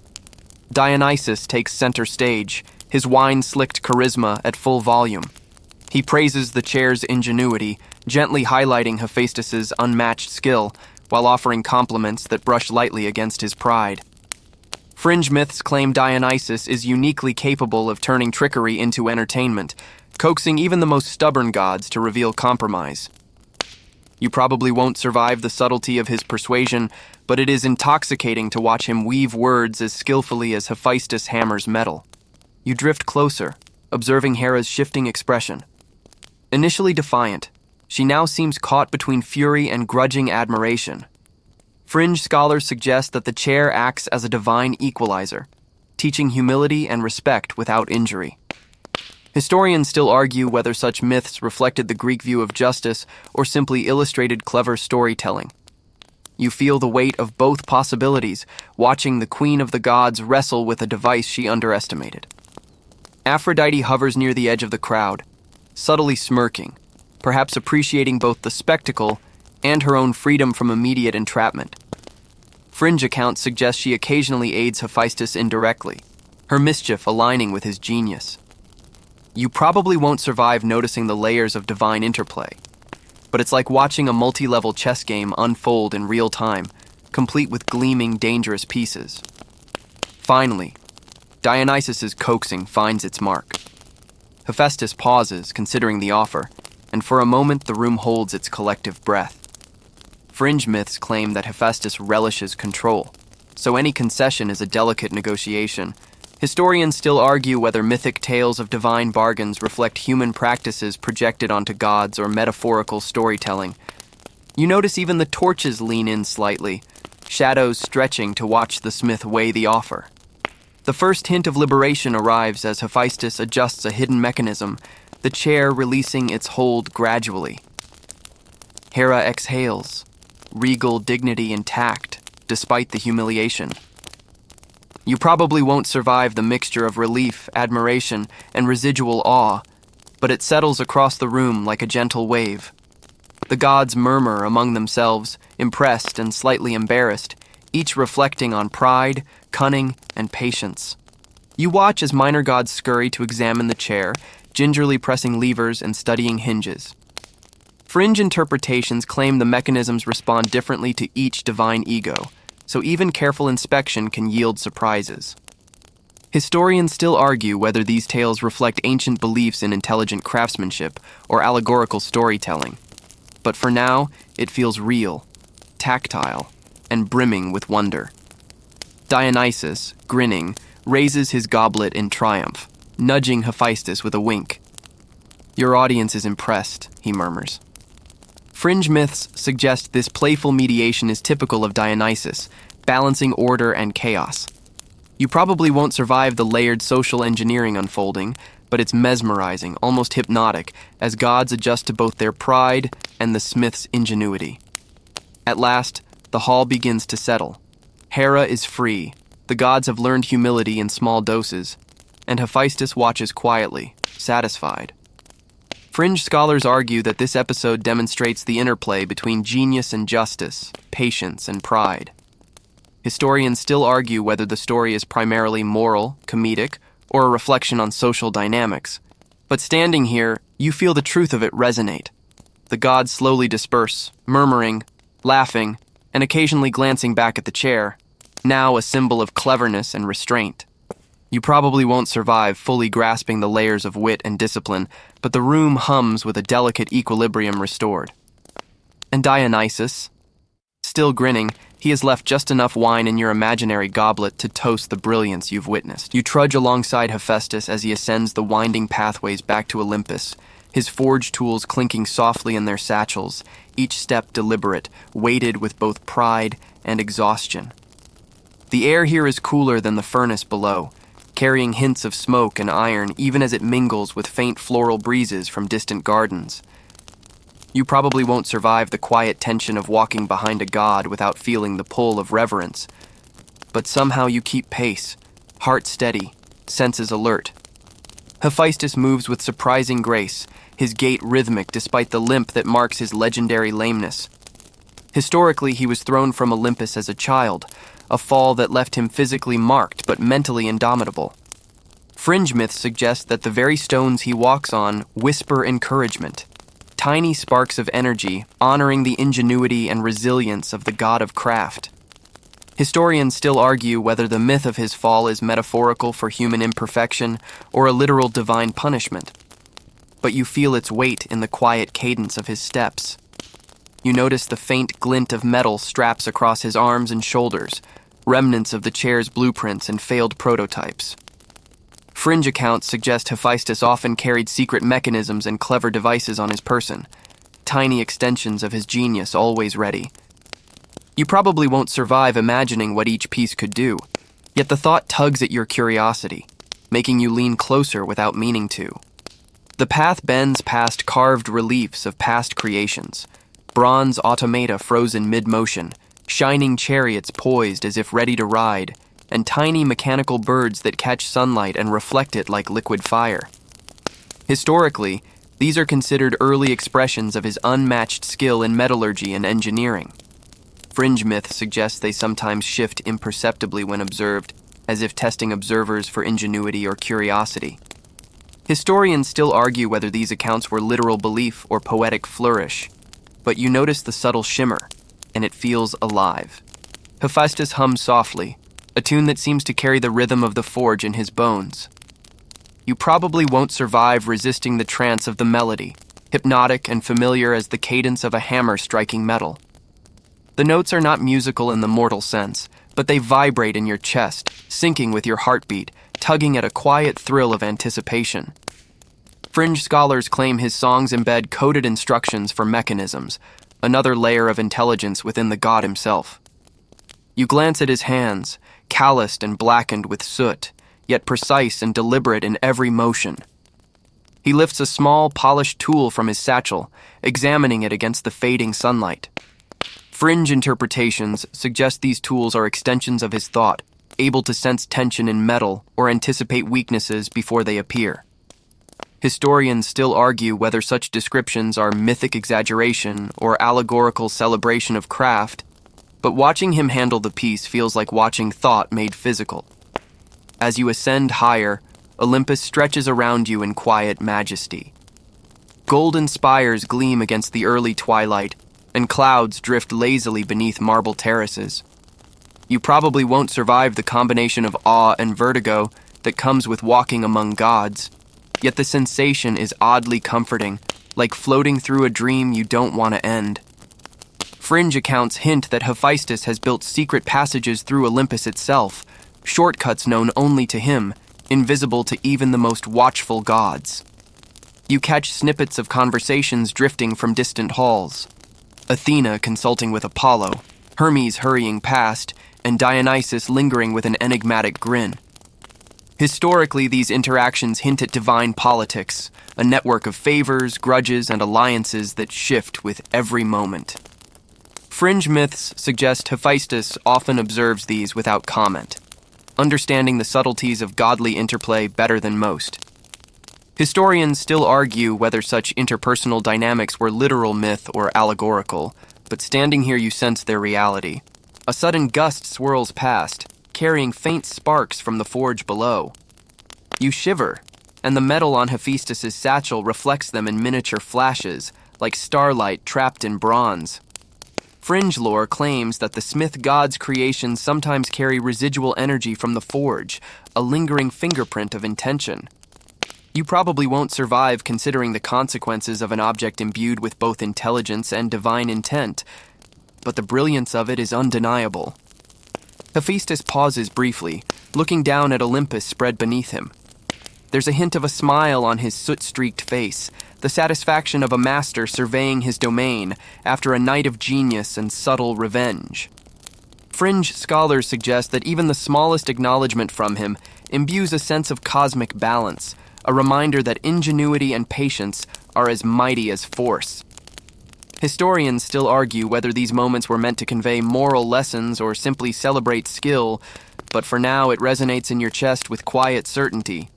Dionysus takes center stage, his wine-slicked charisma at full volume. He praises the chair's ingenuity, gently highlighting Hephaestus's unmatched skill, while offering compliments that brush lightly against his pride. Fringe myths claim Dionysus is uniquely capable of turning trickery into entertainment, coaxing even the most stubborn gods to reveal compromise. You probably won't survive the subtlety of his persuasion, but it is intoxicating to watch him weave words as skillfully as Hephaestus hammers metal. You drift closer, observing Hera's shifting expression. Initially defiant, she now seems caught between fury and grudging admiration. Fringe scholars suggest that the chair acts as a divine equalizer, teaching humility and respect without injury. Historians still argue whether such myths reflected the Greek view of justice or simply illustrated clever storytelling. You feel the weight of both possibilities, watching the queen of the gods wrestle with a device she underestimated. Aphrodite hovers near the edge of the crowd, subtly smirking, perhaps appreciating both the spectacle and her own freedom from immediate entrapment. Fringe accounts suggest she occasionally aids Hephaestus indirectly, her mischief aligning with his genius. You probably won't survive noticing the layers of divine interplay, but it's like watching a multi-level chess game unfold in real time, complete with gleaming, dangerous pieces. Finally, Dionysus's coaxing finds its mark. Hephaestus pauses, considering the offer, and for a moment the room holds its collective breath. Fringe myths claim that Hephaestus relishes control, so any concession is a delicate negotiation. Historians still argue whether mythic tales of divine bargains reflect human practices projected onto gods or metaphorical storytelling. You notice even the torches lean in slightly, shadows stretching to watch the smith weigh the offer. The first hint of liberation arrives as Hephaestus adjusts a hidden mechanism, the chair releasing its hold gradually. Hera exhales, regal dignity intact, despite the humiliation. You probably won't survive the mixture of relief, admiration, and residual awe, but it settles across the room like a gentle wave. The gods murmur among themselves, impressed and slightly embarrassed, each reflecting on pride, cunning, and patience. You watch as minor gods scurry to examine the chair, gingerly pressing levers and studying hinges. Fringe interpretations claim the mechanisms respond differently to each divine ego, so even careful inspection can yield surprises. Historians still argue whether these tales reflect ancient beliefs in intelligent craftsmanship or allegorical storytelling. But for now, it feels real, tactile, and brimming with wonder. Dionysus, grinning, raises his goblet in triumph, nudging Hephaestus with a wink. "Your audience is impressed," he murmurs. Fringe myths suggest this playful mediation is typical of Dionysus, balancing order and chaos. You probably won't survive the layered social engineering unfolding, but it's mesmerizing, almost hypnotic, as gods adjust to both their pride and the smith's ingenuity. At last, the hall begins to settle. Hera is free, the gods have learned humility in small doses, and Hephaestus watches quietly, satisfied. Fringe scholars argue that this episode demonstrates the interplay between genius and justice, patience and pride. Historians still argue whether the story is primarily moral, comedic, or a reflection on social dynamics. But standing here, you feel the truth of it resonate. The gods slowly disperse, murmuring, laughing, and occasionally glancing back at the chair, now a symbol of cleverness and restraint. You probably won't survive fully grasping the layers of wit and discipline, but the room hums with a delicate equilibrium restored. And Dionysus? Still grinning, he has left just enough wine in your imaginary goblet to toast the brilliance you've witnessed. You trudge alongside Hephaestus as he ascends the winding pathways back to Olympus, his forge tools clinking softly in their satchels, each step deliberate, weighted with both pride and exhaustion. The air here is cooler than the furnace below, carrying hints of smoke and iron even as it mingles with faint floral breezes from distant gardens. You probably won't survive the quiet tension of walking behind a god without feeling the pull of reverence. But somehow you keep pace, heart steady, senses alert. Hephaestus moves with surprising grace, his gait rhythmic despite the limp that marks his legendary lameness. Historically, he was thrown from Olympus as a child, a fall that left him physically marked but mentally indomitable. Fringe myths suggest that the very stones he walks on whisper encouragement, tiny sparks of energy honoring the ingenuity and resilience of the god of craft. Historians still argue whether the myth of his fall is metaphorical for human imperfection or a literal divine punishment. But you feel its weight in the quiet cadence of his steps. You notice the faint glint of metal straps across his arms and shoulders, remnants of the chair's blueprints and failed prototypes. Fringe accounts suggest Hephaestus often carried secret mechanisms and clever devices on his person, tiny extensions of his genius always ready. You probably won't survive imagining what each piece could do, yet the thought tugs at your curiosity, making you lean closer without meaning to. The path bends past carved reliefs of past creations, bronze automata frozen mid-motion, shining chariots poised as if ready to ride, and tiny mechanical birds that catch sunlight and reflect it like liquid fire. Historically, these are considered early expressions of his unmatched skill in metallurgy and engineering. Fringe myths suggest they sometimes shift imperceptibly when observed, as if testing observers for ingenuity or curiosity. Historians still argue whether these accounts were literal belief or poetic flourish, but you notice the subtle shimmer, and it feels alive. Hephaestus hums softly, a tune that seems to carry the rhythm of the forge in his bones. You probably won't survive resisting the trance of the melody, hypnotic and familiar as the cadence of a hammer striking metal. The notes are not musical in the mortal sense, but they vibrate in your chest, syncing with your heartbeat, tugging at a quiet thrill of anticipation. Fringe scholars claim his songs embed coded instructions for mechanisms, another layer of intelligence within the god himself. You glance at his hands, calloused and blackened with soot, yet precise and deliberate in every motion. He lifts a small, polished tool from his satchel, examining it against the fading sunlight. Fringe interpretations suggest these tools are extensions of his thought, able to sense tension in metal or anticipate weaknesses before they appear. Historians still argue whether such descriptions are mythic exaggeration or allegorical celebration of craft, but watching him handle the piece feels like watching thought made physical. As you ascend higher, Olympus stretches around you in quiet majesty. Golden spires gleam against the early twilight, and clouds drift lazily beneath marble terraces. You probably won't survive the combination of awe and vertigo that comes with walking among gods, yet the sensation is oddly comforting, like floating through a dream you don't want to end. Fringe accounts hint that Hephaestus has built secret passages through Olympus itself, shortcuts known only to him, invisible to even the most watchful gods. You catch snippets of conversations drifting from distant halls. Athena consulting with Apollo, Hermes hurrying past, and Dionysus lingering with an enigmatic grin. Historically, these interactions hint at divine politics, a network of favors, grudges, and alliances that shift with every moment. Fringe myths suggest Hephaestus often observes these without comment, understanding the subtleties of godly interplay better than most. Historians still argue whether such interpersonal dynamics were literal myth or allegorical, but standing here you sense their reality. A sudden gust swirls past, carrying faint sparks from the forge below. You shiver, and the metal on Hephaestus's satchel reflects them in miniature flashes, like starlight trapped in bronze. Fringe lore claims that the smith god's creations sometimes carry residual energy from the forge, a lingering fingerprint of intention. You probably won't survive considering the consequences of an object imbued with both intelligence and divine intent, but the brilliance of it is undeniable. Hephaestus pauses briefly, looking down at Olympus spread beneath him. There's a hint of a smile on his soot-streaked face, the satisfaction of a master surveying his domain after a night of genius and subtle revenge. Fringe scholars suggest that even the smallest acknowledgement from him imbues a sense of cosmic balance, a reminder that ingenuity and patience are as mighty as force. Historians still argue whether these moments were meant to convey moral lessons or simply celebrate skill, but for now it resonates in your chest with quiet certainty.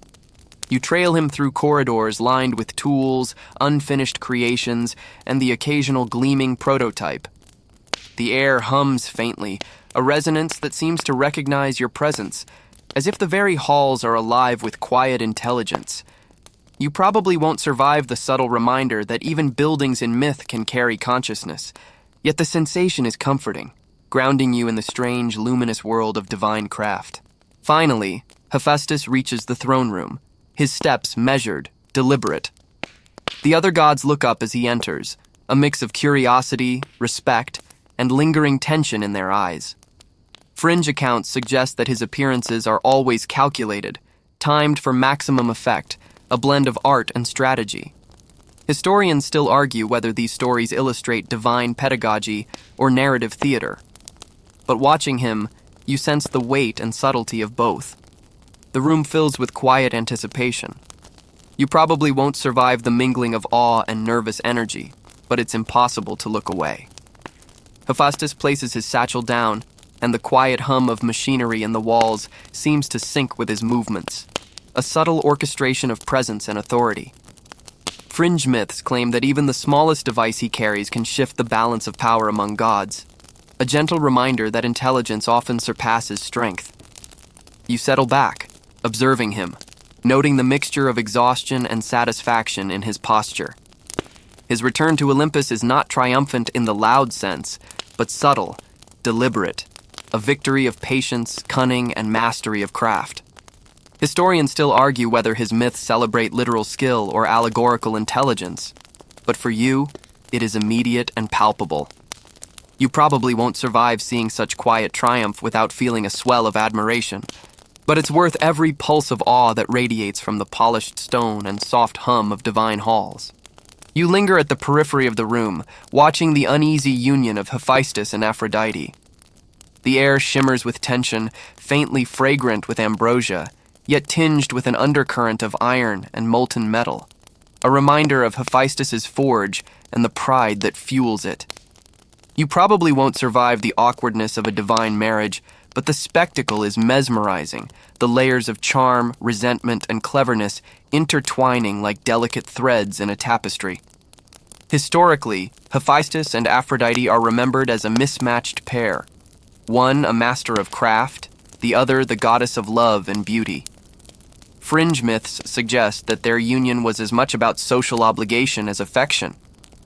You trail him through corridors lined with tools, unfinished creations, and the occasional gleaming prototype. The air hums faintly, a resonance that seems to recognize your presence, as if the very halls are alive with quiet intelligence. You probably won't survive the subtle reminder that even buildings in myth can carry consciousness, yet the sensation is comforting, grounding you in the strange, luminous world of divine craft. Finally, Hephaestus reaches the throne room, his steps measured, deliberate. The other gods look up as he enters, a mix of curiosity, respect, and lingering tension in their eyes. Fringe accounts suggest that his appearances are always calculated, timed for maximum effect, a blend of art and strategy. Historians still argue whether these stories illustrate divine pedagogy or narrative theater. But watching him, you sense the weight and subtlety of both. The room fills with quiet anticipation. You probably won't survive the mingling of awe and nervous energy, but it's impossible to look away. Hephaestus places his satchel down, and the quiet hum of machinery in the walls seems to sync with his movements, a subtle orchestration of presence and authority. Fringe myths claim that even the smallest device he carries can shift the balance of power among gods, a gentle reminder that intelligence often surpasses strength. You settle back, observing him, noting the mixture of exhaustion and satisfaction in his posture. His return to Olympus is not triumphant in the loud sense, but subtle, deliberate, a victory of patience, cunning, and mastery of craft. Historians still argue whether his myths celebrate literal skill or allegorical intelligence, but for you, it is immediate and palpable. You probably won't survive seeing such quiet triumph without feeling a swell of admiration, but it's worth every pulse of awe that radiates from the polished stone and soft hum of divine halls. You linger at the periphery of the room, watching the uneasy union of Hephaestus and Aphrodite. The air shimmers with tension, faintly fragrant with ambrosia, yet tinged with an undercurrent of iron and molten metal, a reminder of Hephaestus's forge and the pride that fuels it. You probably won't survive the awkwardness of a divine marriage, but the spectacle is mesmerizing, the layers of charm, resentment, and cleverness intertwining like delicate threads in a tapestry. Historically, Hephaestus and Aphrodite are remembered as a mismatched pair, one a master of craft, the other the goddess of love and beauty. Fringe myths suggest that their union was as much about social obligation as affection,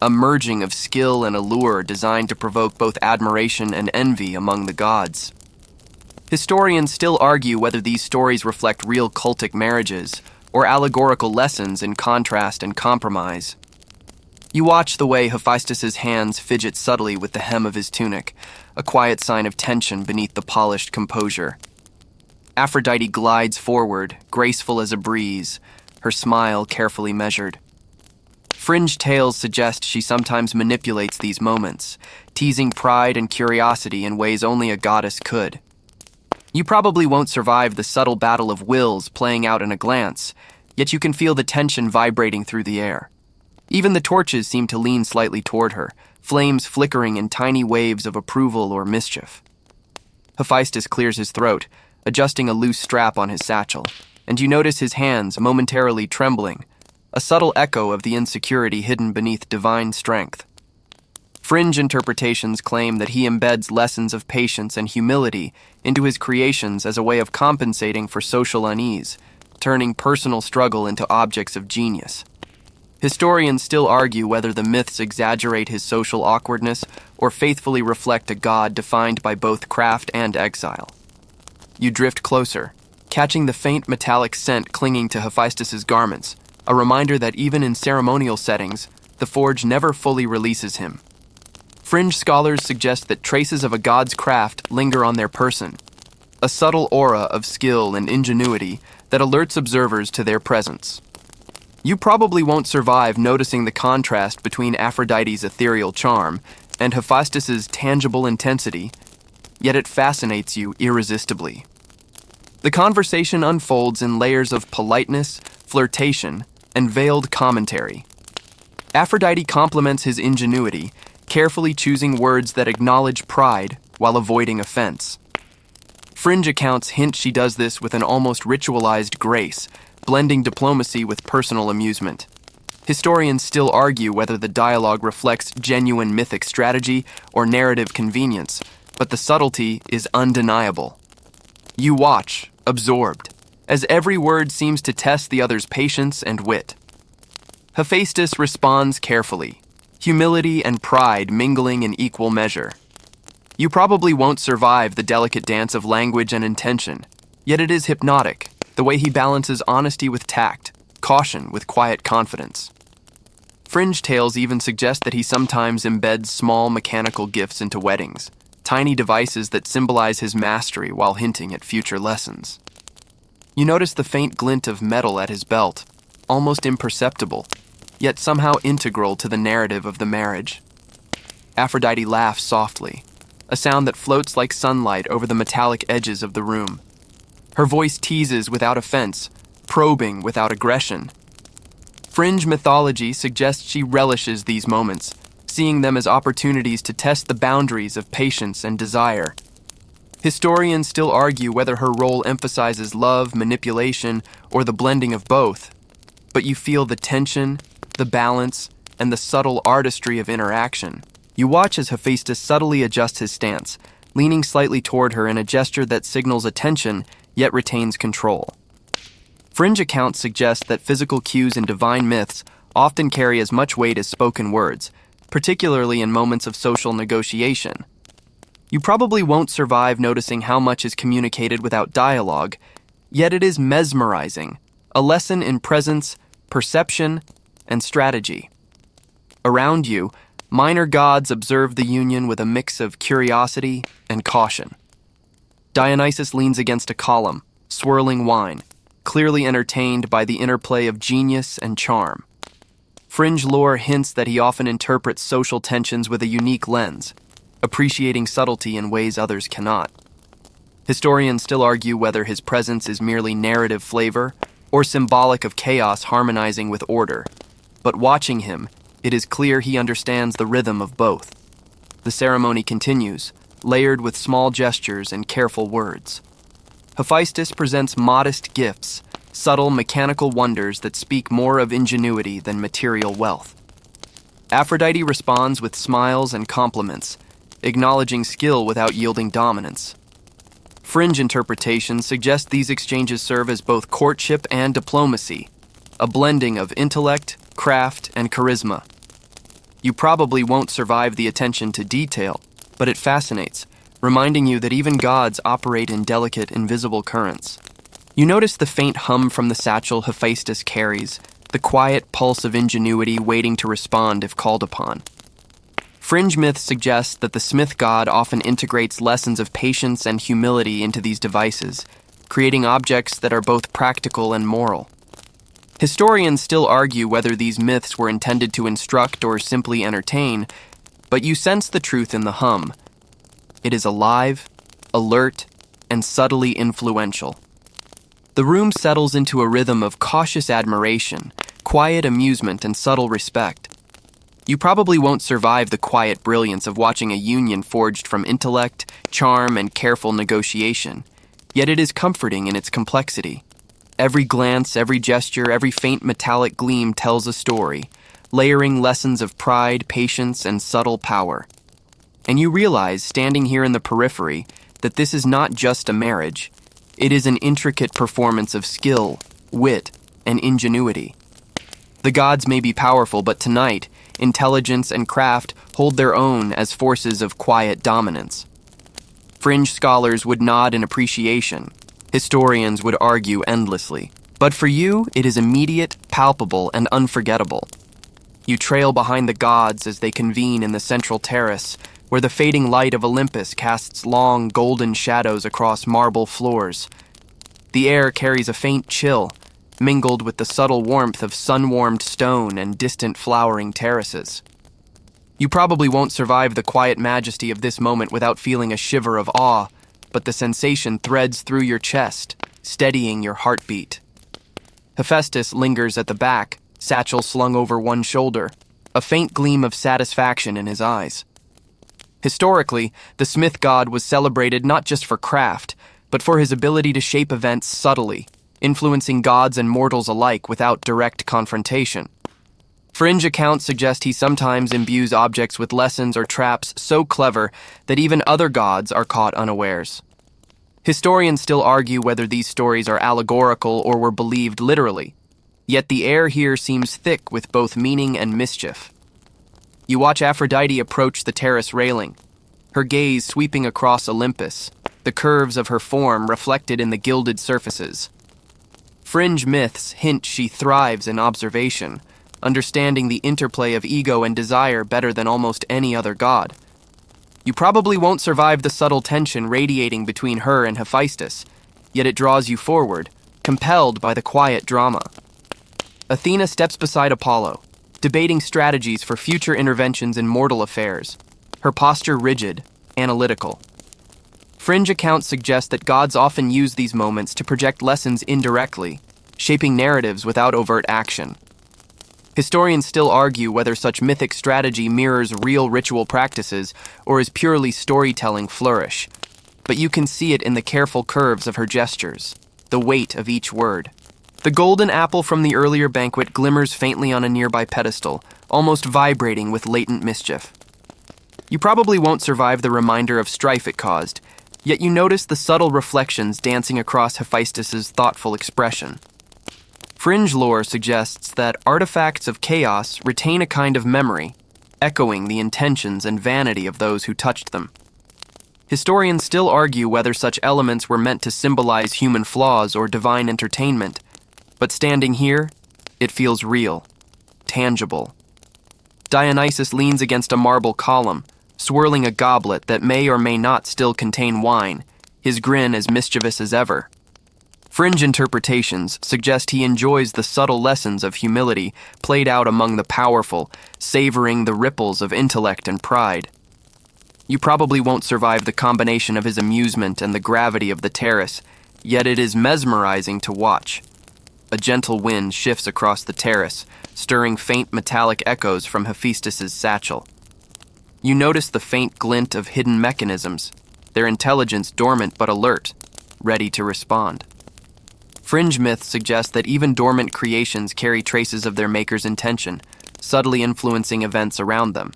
a merging of skill and allure designed to provoke both admiration and envy among the gods. Historians still argue whether these stories reflect real cultic marriages or allegorical lessons in contrast and compromise. You watch the way Hephaestus's hands fidget subtly with the hem of his tunic, a quiet sign of tension beneath the polished composure. Aphrodite glides forward, graceful as a breeze, her smile carefully measured. Fringe tales suggest she sometimes manipulates these moments, teasing pride and curiosity in ways only a goddess could. You probably won't survive the subtle battle of wills playing out in a glance, yet you can feel the tension vibrating through the air. Even the torches seem to lean slightly toward her, flames flickering in tiny waves of approval or mischief. Hephaestus clears his throat, adjusting a loose strap on his satchel, and you notice his hands momentarily trembling, a subtle echo of the insecurity hidden beneath divine strength. Fringe interpretations claim that he embeds lessons of patience and humility into his creations as a way of compensating for social unease, turning personal struggle into objects of genius. Historians still argue whether the myths exaggerate his social awkwardness or faithfully reflect a god defined by both craft and exile. You drift closer, catching the faint metallic scent clinging to Hephaestus's garments, a reminder that even in ceremonial settings, the forge never fully releases him. Fringe scholars suggest that traces of a god's craft linger on their person, a subtle aura of skill and ingenuity that alerts observers to their presence. You probably won't survive noticing the contrast between Aphrodite's ethereal charm and Hephaestus's tangible intensity, yet it fascinates you irresistibly. The conversation unfolds in layers of politeness, flirtation, and veiled commentary. Aphrodite compliments his ingenuity, carefully choosing words that acknowledge pride while avoiding offense. Fringe accounts hint she does this with an almost ritualized grace, blending diplomacy with personal amusement. Historians still argue whether the dialogue reflects genuine mythic strategy or narrative convenience, but the subtlety is undeniable. You watch, absorbed, as every word seems to test the other's patience and wit. Hephaestus responds carefully, humility and pride mingling in equal measure. You probably won't survive the delicate dance of language and intention, yet it is hypnotic, the way he balances honesty with tact, caution with quiet confidence. Fringe tales even suggest that he sometimes embeds small mechanical gifts into weddings, tiny devices that symbolize his mastery while hinting at future lessons. You notice the faint glint of metal at his belt, almost imperceptible, yet somehow integral to the narrative of the marriage. Aphrodite laughs softly, a sound that floats like sunlight over the metallic edges of the room. Her voice teases without offense, probing without aggression. Fringe mythology suggests she relishes these moments, seeing them as opportunities to test the boundaries of patience and desire. Historians still argue whether her role emphasizes love, manipulation, or the blending of both, but you feel the tension, the balance, and the subtle artistry of interaction. You watch as Hephaestus subtly adjusts his stance, leaning slightly toward her in a gesture that signals attention yet retains control. Fringe accounts suggest that physical cues in divine myths often carry as much weight as spoken words, particularly in moments of social negotiation. You probably won't survive noticing how much is communicated without dialogue, yet it is mesmerizing, a lesson in presence, perception, and strategy. Around you, minor gods observe the union with a mix of curiosity and caution. Dionysus leans against a column, swirling wine, clearly entertained by the interplay of genius and charm. Fringe lore hints that he often interprets social tensions with a unique lens, appreciating subtlety in ways others cannot. Historians still argue whether his presence is merely narrative flavor or symbolic of chaos harmonizing with order, but watching him, it is clear he understands the rhythm of both. The ceremony continues, layered with small gestures and careful words. Hephaestus presents modest gifts, subtle mechanical wonders that speak more of ingenuity than material wealth. Aphrodite responds with smiles and compliments, acknowledging skill without yielding dominance. Fringe interpretations suggest these exchanges serve as both courtship and diplomacy, a blending of intellect, craft, and charisma. You probably won't survive the attention to detail, but it fascinates, reminding you that even gods operate in delicate, invisible currents. You notice the faint hum from the satchel Hephaestus carries, the quiet pulse of ingenuity waiting to respond if called upon. Fringe myths suggest that the smith god often integrates lessons of patience and humility into these devices, creating objects that are both practical and moral. Historians still argue whether these myths were intended to instruct or simply entertain, but you sense the truth in the hum. It is alive, alert, and subtly influential. The room settles into a rhythm of cautious admiration, quiet amusement, and subtle respect. You probably won't survive the quiet brilliance of watching a union forged from intellect, charm, and careful negotiation, yet it is comforting in its complexity. Every glance, every gesture, every faint metallic gleam tells a story, layering lessons of pride, patience, and subtle power. And you realize, standing here in the periphery, that this is not just a marriage. It is an intricate performance of skill, wit, and ingenuity. The gods may be powerful, but tonight, intelligence and craft hold their own as forces of quiet dominance. Fringe scholars would nod in appreciation. Historians would argue endlessly. But for you, it is immediate, palpable, and unforgettable. You trail behind the gods as they convene in the central terrace, where the fading light of Olympus casts long, golden shadows across marble floors. The air carries a faint chill, mingled with the subtle warmth of sun-warmed stone and distant flowering terraces. You probably won't survive the quiet majesty of this moment without feeling a shiver of awe, but the sensation threads through your chest, steadying your heartbeat. Hephaestus lingers at the back, satchel slung over one shoulder, a faint gleam of satisfaction in his eyes. Historically, the smith god was celebrated not just for craft, but for his ability to shape events subtly, influencing gods and mortals alike without direct confrontation. Fringe accounts suggest he sometimes imbues objects with lessons or traps so clever that even other gods are caught unawares. Historians still argue whether these stories are allegorical or were believed literally, yet the air here seems thick with both meaning and mischief. You watch Aphrodite approach the terrace railing, her gaze sweeping across Olympus, the curves of her form reflected in the gilded surfaces. Fringe myths hint she thrives in observation, understanding the interplay of ego and desire better than almost any other god. You probably won't survive the subtle tension radiating between her and Hephaestus, yet it draws you forward, compelled by the quiet drama. Athena steps beside Apollo, debating strategies for future interventions in mortal affairs, her posture rigid, analytical. Fringe accounts suggest that gods often use these moments to project lessons indirectly, shaping narratives without overt action. Historians still argue whether such mythic strategy mirrors real ritual practices or is purely storytelling flourish. But you can see it in the careful curves of her gestures, the weight of each word. The golden apple from the earlier banquet glimmers faintly on a nearby pedestal, almost vibrating with latent mischief. You probably won't survive the reminder of strife it caused, yet you notice the subtle reflections dancing across Hephaestus's thoughtful expression. Fringe lore suggests that artifacts of chaos retain a kind of memory, echoing the intentions and vanity of those who touched them. Historians still argue whether such elements were meant to symbolize human flaws or divine entertainment, but standing here, it feels real, tangible. Dionysus leans against a marble column, swirling a goblet that may or may not still contain wine, his grin as mischievous as ever. Fringe interpretations suggest he enjoys the subtle lessons of humility played out among the powerful, savoring the ripples of intellect and pride. You probably won't survive the combination of his amusement and the gravity of the terrace, yet it is mesmerizing to watch. A gentle wind shifts across the terrace, stirring faint metallic echoes from Hephaestus's satchel. You notice the faint glint of hidden mechanisms, their intelligence dormant but alert, ready to respond. Fringe myths suggest that even dormant creations carry traces of their maker's intention, subtly influencing events around them.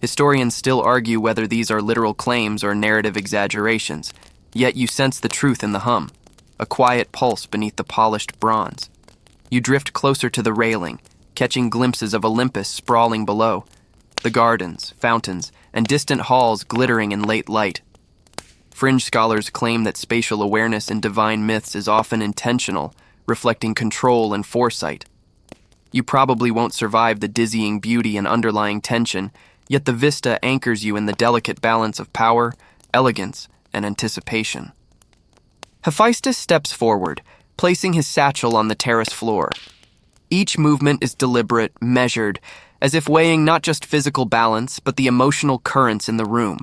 Historians still argue whether these are literal claims or narrative exaggerations, yet you sense the truth in the hum, a quiet pulse beneath the polished bronze. You drift closer to the railing, catching glimpses of Olympus sprawling below, the gardens, fountains, and distant halls glittering in late light. Fringe scholars claim that spatial awareness in divine myths is often intentional, reflecting control and foresight. You probably won't survive the dizzying beauty and underlying tension, yet the vista anchors you in the delicate balance of power, elegance, and anticipation. Hephaestus steps forward, placing his satchel on the terrace floor. Each movement is deliberate, measured, as if weighing not just physical balance, but the emotional currents in the room.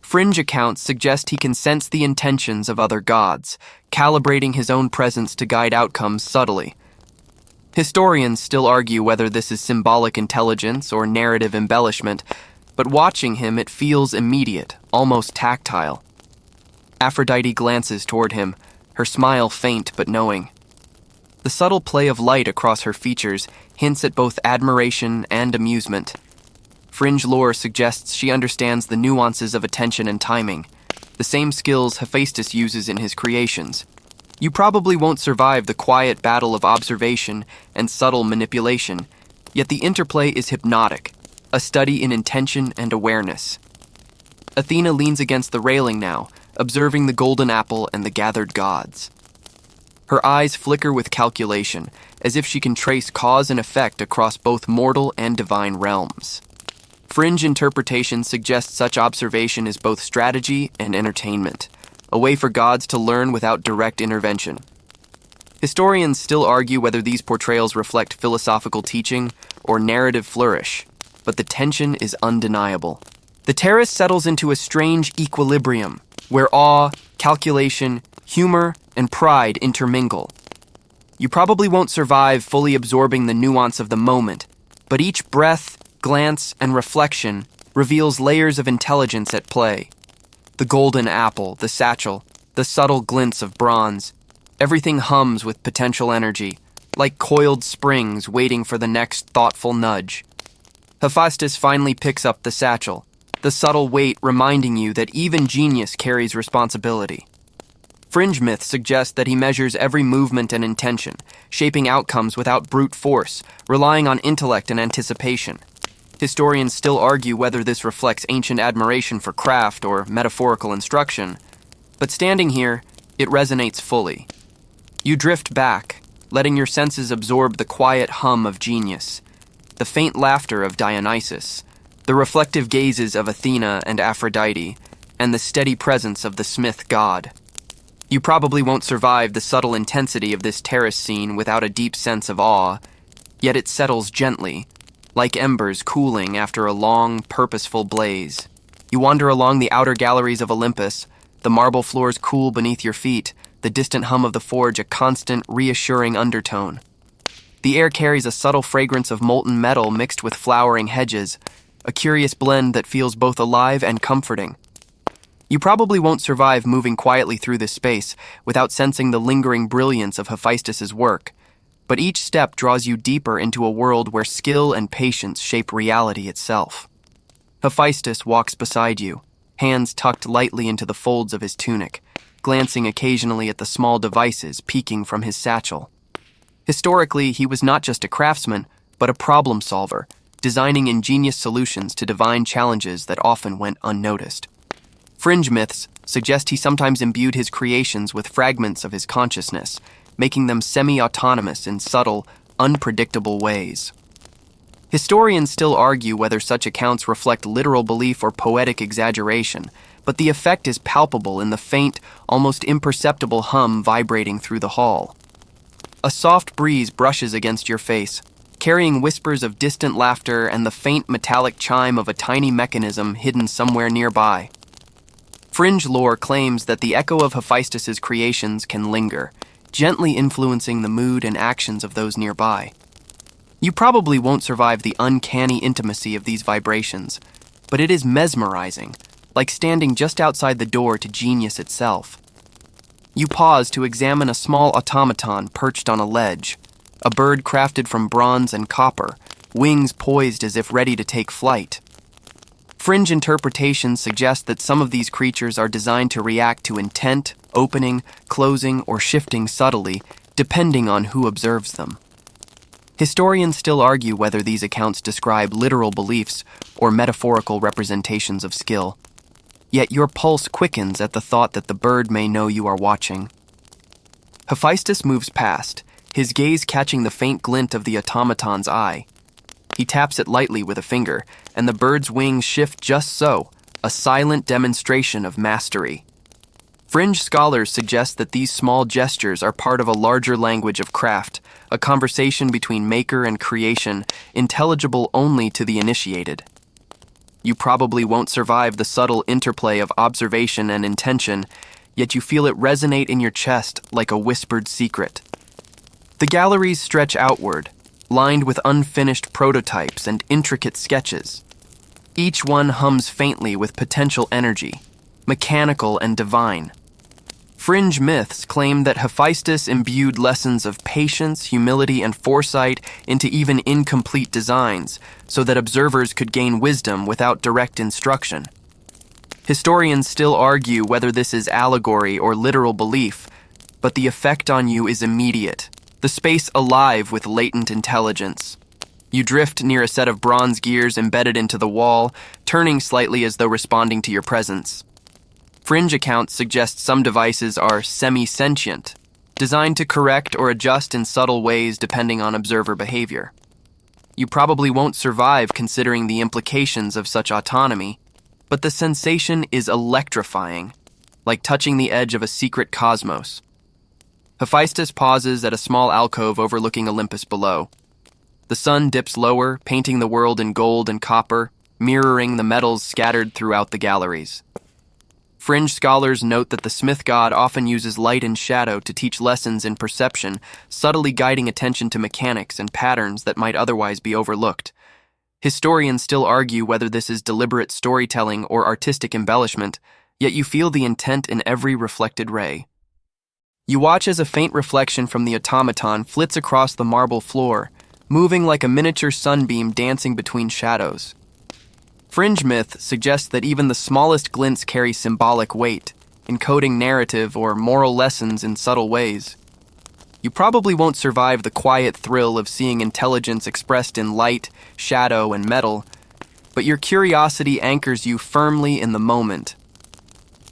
Fringe accounts suggest he can sense the intentions of other gods, calibrating his own presence to guide outcomes subtly. Historians still argue whether this is symbolic intelligence or narrative embellishment, but watching him it feels immediate, almost tactile. Aphrodite glances toward him, her smile faint but knowing. The subtle play of light across her features hints at both admiration and amusement. Fringe lore suggests she understands the nuances of attention and timing, the same skills Hephaestus uses in his creations. You probably won't survive the quiet battle of observation and subtle manipulation, yet the interplay is hypnotic, a study in intention and awareness. Athena leans against the railing now, observing the golden apple and the gathered gods. Her eyes flicker with calculation, as if she can trace cause and effect across both mortal and divine realms. Fringe interpretation suggests such observation is both strategy and entertainment, a way for gods to learn without direct intervention. Historians still argue whether these portrayals reflect philosophical teaching or narrative flourish, but the tension is undeniable. The terrace settles into a strange equilibrium, where awe, calculation, humor, and pride intermingle. You probably won't survive fully absorbing the nuance of the moment, but each breath, glance, and reflection reveals layers of intelligence at play. The golden apple, the satchel, the subtle glints of bronze. Everything hums with potential energy, like coiled springs waiting for the next thoughtful nudge. Hephaestus finally picks up the satchel, the subtle weight reminding you that even genius carries responsibility. Fringe myths suggest that he measures every movement and intention, shaping outcomes without brute force, relying on intellect and anticipation. Historians still argue whether this reflects ancient admiration for craft or metaphorical instruction, but standing here, it resonates fully. You drift back, letting your senses absorb the quiet hum of genius, the faint laughter of Dionysus, the reflective gazes of Athena and Aphrodite, and the steady presence of the smith god. You probably won't survive the subtle intensity of this terrace scene without a deep sense of awe, yet it settles gently, like embers cooling after a long, purposeful blaze. You wander along the outer galleries of Olympus, the marble floors cool beneath your feet, the distant hum of the forge a constant, reassuring undertone. The air carries a subtle fragrance of molten metal mixed with flowering hedges, a curious blend that feels both alive and comforting. You probably won't survive moving quietly through this space without sensing the lingering brilliance of Hephaestus's work, but each step draws you deeper into a world where skill and patience shape reality itself. Hephaestus walks beside you, hands tucked lightly into the folds of his tunic, glancing occasionally at the small devices peeking from his satchel. Historically, he was not just a craftsman, but a problem solver, designing ingenious solutions to divine challenges that often went unnoticed. Fringe myths suggest he sometimes imbued his creations with fragments of his consciousness, making them semi-autonomous in subtle, unpredictable ways. Historians still argue whether such accounts reflect literal belief or poetic exaggeration, but the effect is palpable in the faint, almost imperceptible hum vibrating through the hall. A soft breeze brushes against your face, carrying whispers of distant laughter and the faint metallic chime of a tiny mechanism hidden somewhere nearby. Fringe lore claims that the echo of Hephaestus's creations can linger, gently influencing the mood and actions of those nearby. You probably won't survive the uncanny intimacy of these vibrations, but it is mesmerizing, like standing just outside the door to genius itself. You pause to examine a small automaton perched on a ledge, a bird crafted from bronze and copper, wings poised as if ready to take flight. Fringe interpretations suggest that some of these creatures are designed to react to intent, opening, closing, or shifting subtly, depending on who observes them. Historians still argue whether these accounts describe literal beliefs or metaphorical representations of skill. Yet your pulse quickens at the thought that the bird may know you are watching. Hephaestus moves past, his gaze catching the faint glint of the automaton's eye. He taps it lightly with a finger, and the bird's wings shift just so, a silent demonstration of mastery. Fringe scholars suggest that these small gestures are part of a larger language of craft, a conversation between maker and creation, intelligible only to the initiated. You probably won't survive the subtle interplay of observation and intention, yet you feel it resonate in your chest like a whispered secret. The galleries stretch outward, lined with unfinished prototypes and intricate sketches. Each one hums faintly with potential energy, mechanical and divine. Fringe myths claim that Hephaestus imbued lessons of patience, humility, and foresight into even incomplete designs, so that observers could gain wisdom without direct instruction. Historians still argue whether this is allegory or literal belief, but the effect on you is immediate, the space alive with latent intelligence. You drift near a set of bronze gears embedded into the wall, turning slightly as though responding to your presence. Fringe accounts suggest some devices are semi-sentient, designed to correct or adjust in subtle ways depending on observer behavior. You probably won't survive considering the implications of such autonomy, but the sensation is electrifying, like touching the edge of a secret cosmos. Hephaestus pauses at a small alcove overlooking Olympus below. The sun dips lower, painting the world in gold and copper, mirroring the metals scattered throughout the galleries. Fringe scholars note that the smith god often uses light and shadow to teach lessons in perception, subtly guiding attention to mechanics and patterns that might otherwise be overlooked. Historians still argue whether this is deliberate storytelling or artistic embellishment, yet you feel the intent in every reflected ray. You watch as a faint reflection from the automaton flits across the marble floor, moving like a miniature sunbeam dancing between shadows. Fringe myth suggests that even the smallest glints carry symbolic weight, encoding narrative or moral lessons in subtle ways. You probably won't survive the quiet thrill of seeing intelligence expressed in light, shadow, and metal, but your curiosity anchors you firmly in the moment.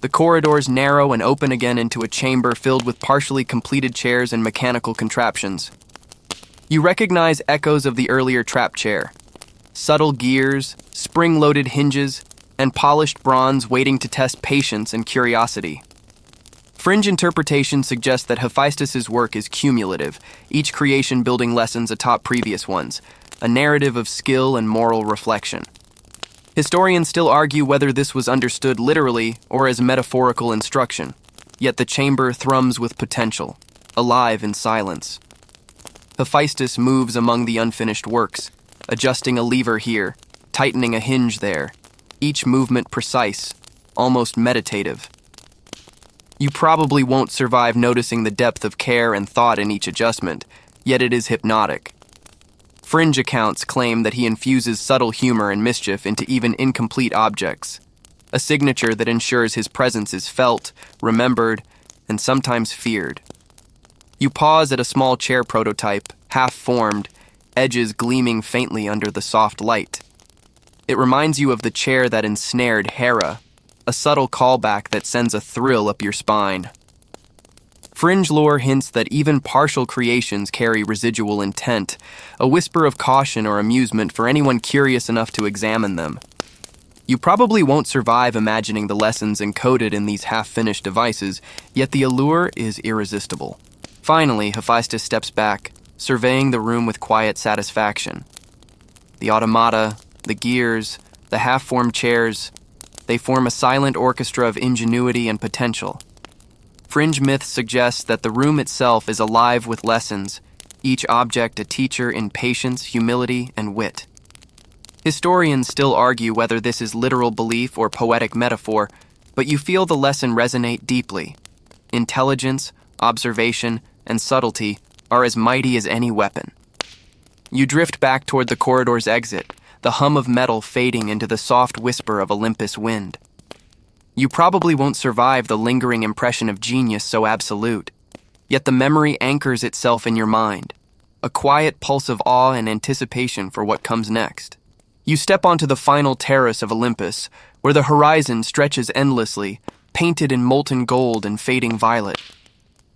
The corridors narrow and open again into a chamber filled with partially completed chairs and mechanical contraptions. You recognize echoes of the earlier trap chair. Subtle gears, spring-loaded hinges, and polished bronze waiting to test patience and curiosity. Fringe interpretation suggests that Hephaestus's work is cumulative, each creation building lessons atop previous ones, a narrative of skill and moral reflection. Historians still argue whether this was understood literally or as metaphorical instruction, yet the chamber thrums with potential, alive in silence. Hephaestus moves among the unfinished works, adjusting a lever here, tightening a hinge there, each movement precise, almost meditative. You probably won't survive noticing the depth of care and thought in each adjustment, yet it is hypnotic. Fringe accounts claim that he infuses subtle humor and mischief into even incomplete objects, a signature that ensures his presence is felt, remembered, and sometimes feared. You pause at a small chair prototype, half-formed, edges gleaming faintly under the soft light. It reminds you of the chair that ensnared Hera, a subtle callback that sends a thrill up your spine. Fringe lore hints that even partial creations carry residual intent, a whisper of caution or amusement for anyone curious enough to examine them. You probably won't survive imagining the lessons encoded in these half-finished devices, yet the allure is irresistible. Finally, Hephaestus steps back, surveying the room with quiet satisfaction. The automata, the gears, the half-formed chairs, they form a silent orchestra of ingenuity and potential. Fringe myths suggest that the room itself is alive with lessons, each object a teacher in patience, humility, and wit. Historians still argue whether this is literal belief or poetic metaphor, but you feel the lesson resonate deeply. Intelligence, observation, and subtlety are as mighty as any weapon. You drift back toward the corridor's exit, the hum of metal fading into the soft whisper of Olympus wind. You probably won't survive the lingering impression of genius so absolute, yet the memory anchors itself in your mind, a quiet pulse of awe and anticipation for what comes next. You step onto the final terrace of Olympus, where the horizon stretches endlessly, painted in molten gold and fading violet.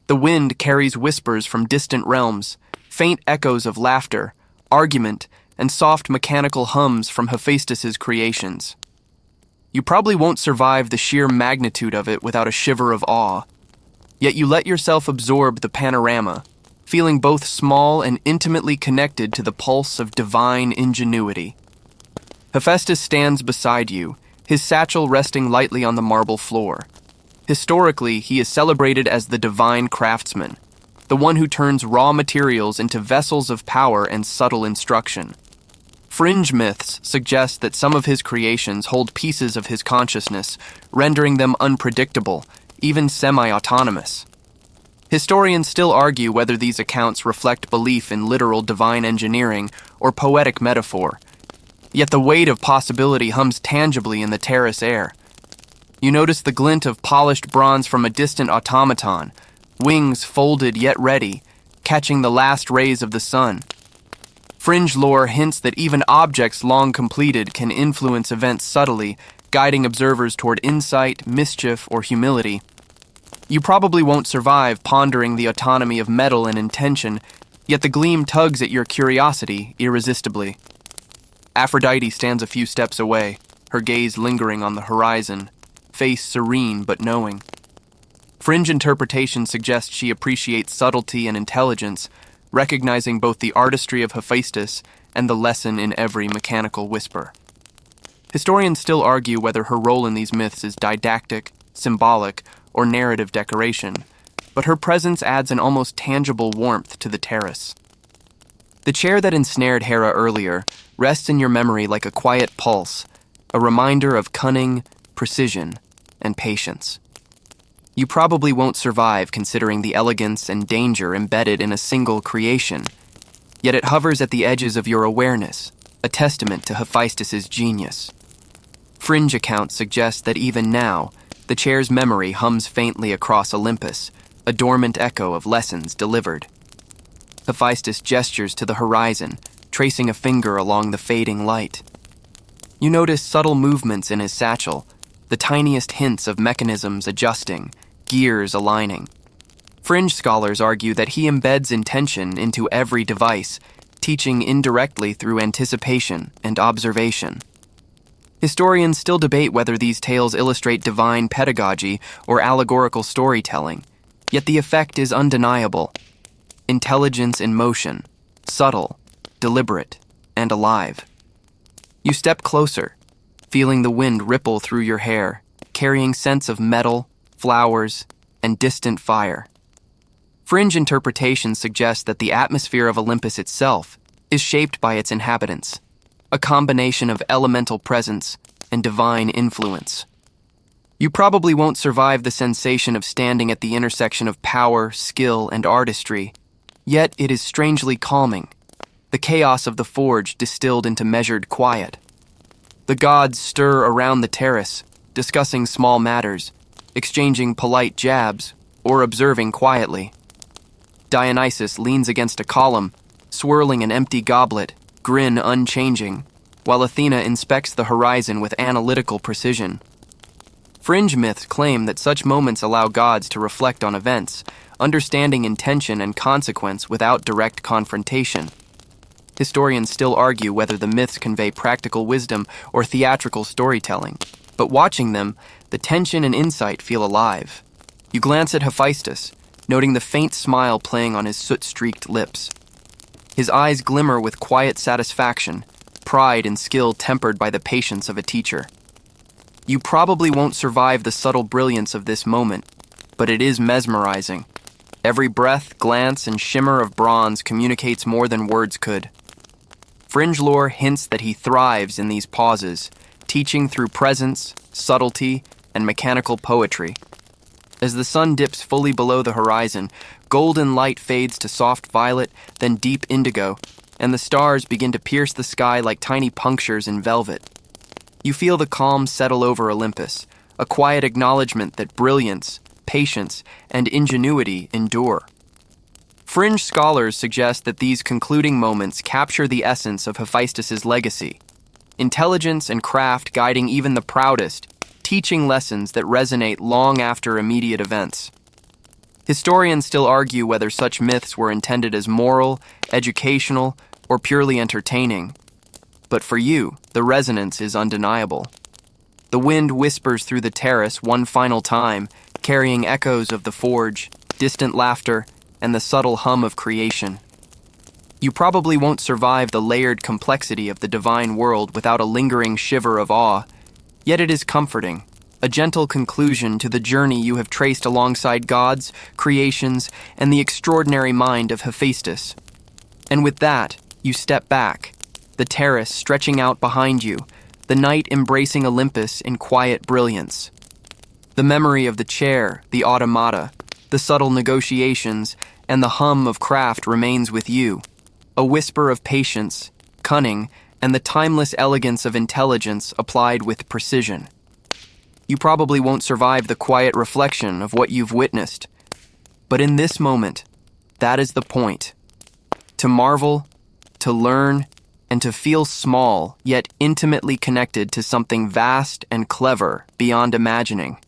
The wind carries whispers from distant realms, faint echoes of laughter, argument, and soft mechanical hums from Hephaestus's creations. You probably won't survive the sheer magnitude of it without a shiver of awe. Yet you let yourself absorb the panorama, feeling both small and intimately connected to the pulse of divine ingenuity. Hephaestus stands beside you, his satchel resting lightly on the marble floor. Historically, he is celebrated as the divine craftsman, the one who turns raw materials into vessels of power and subtle instruction. Fringe myths suggest that some of his creations hold pieces of his consciousness, rendering them unpredictable, even semi-autonomous. Historians still argue whether these accounts reflect belief in literal divine engineering or poetic metaphor, yet the weight of possibility hums tangibly in the terrace air. You notice the glint of polished bronze from a distant automaton, wings folded yet ready, catching the last rays of the sun. Fringe lore hints that even objects long completed can influence events subtly, guiding observers toward insight, mischief, or humility. You probably won't survive pondering the autonomy of metal and intention, yet the gleam tugs at your curiosity irresistibly. Aphrodite stands a few steps away, her gaze lingering on the horizon, face serene but knowing. Fringe interpretation suggests she appreciates subtlety and intelligence, recognizing both the artistry of Hephaestus and the lesson in every mechanical whisper. Historians still argue whether her role in these myths is didactic, symbolic, or narrative decoration, but her presence adds an almost tangible warmth to the terrace. The chair that ensnared Hera earlier rests in your memory like a quiet pulse, a reminder of cunning, precision, and patience. You probably won't survive considering the elegance and danger embedded in a single creation, yet it hovers at the edges of your awareness, a testament to Hephaestus's genius. Fringe accounts suggest that even now, the chair's memory hums faintly across Olympus, a dormant echo of lessons delivered. Hephaestus gestures to the horizon, tracing a finger along the fading light. You notice subtle movements in his satchel, the tiniest hints of mechanisms adjusting, gears aligning. Fringe scholars argue that he embeds intention into every device, teaching indirectly through anticipation and observation. Historians still debate whether these tales illustrate divine pedagogy or allegorical storytelling, yet the effect is undeniable. Intelligence in motion, subtle, deliberate, and alive. You step closer, feeling the wind ripple through your hair, carrying scents of metal, flowers, and distant fire. Fringe interpretations suggest that the atmosphere of Olympus itself is shaped by its inhabitants, a combination of elemental presence and divine influence. You probably won't survive the sensation of standing at the intersection of power, skill, and artistry, yet it is strangely calming, the chaos of the forge distilled into measured quiet. The gods stir around the terrace, discussing small matters, exchanging polite jabs, or observing quietly. Dionysus leans against a column, swirling an empty goblet, grin unchanging, while Athena inspects the horizon with analytical precision. Fringe myths claim that such moments allow gods to reflect on events, understanding intention and consequence without direct confrontation. Historians still argue whether the myths convey practical wisdom or theatrical storytelling, but watching them, the tension and insight feel alive. You glance at Hephaestus, noting the faint smile playing on his soot-streaked lips. His eyes glimmer with quiet satisfaction, pride and skill tempered by the patience of a teacher. You probably won't survive the subtle brilliance of this moment, but it is mesmerizing. Every breath, glance, and shimmer of bronze communicates more than words could. Fringe lore hints that he thrives in these pauses, teaching through presence, subtlety, and mechanical poetry. As the sun dips fully below the horizon, golden light fades to soft violet, then deep indigo, and the stars begin to pierce the sky like tiny punctures in velvet. You feel the calm settle over Olympus, a quiet acknowledgement that brilliance, patience, and ingenuity endure. Fringe scholars suggest that these concluding moments capture the essence of Hephaestus's legacy, intelligence and craft guiding even the proudest, teaching lessons that resonate long after immediate events. Historians still argue whether such myths were intended as moral, educational, or purely entertaining. But for you, the resonance is undeniable. The wind whispers through the terrace one final time, carrying echoes of the forge, distant laughter, and the subtle hum of creation. You probably won't survive the layered complexity of the divine world without a lingering shiver of awe, yet it is comforting, a gentle conclusion to the journey you have traced alongside gods, creations, and the extraordinary mind of Hephaestus. And with that, you step back, the terrace stretching out behind you, the night embracing Olympus in quiet brilliance. The memory of the chair, the automata, the subtle negotiations, and the hum of craft remains with you, a whisper of patience, cunning, and the timeless elegance of intelligence applied with precision. You probably won't survive the quiet reflection of what you've witnessed, but in this moment, that is the point. To marvel, to learn, and to feel small, yet intimately connected to something vast and clever beyond imagining.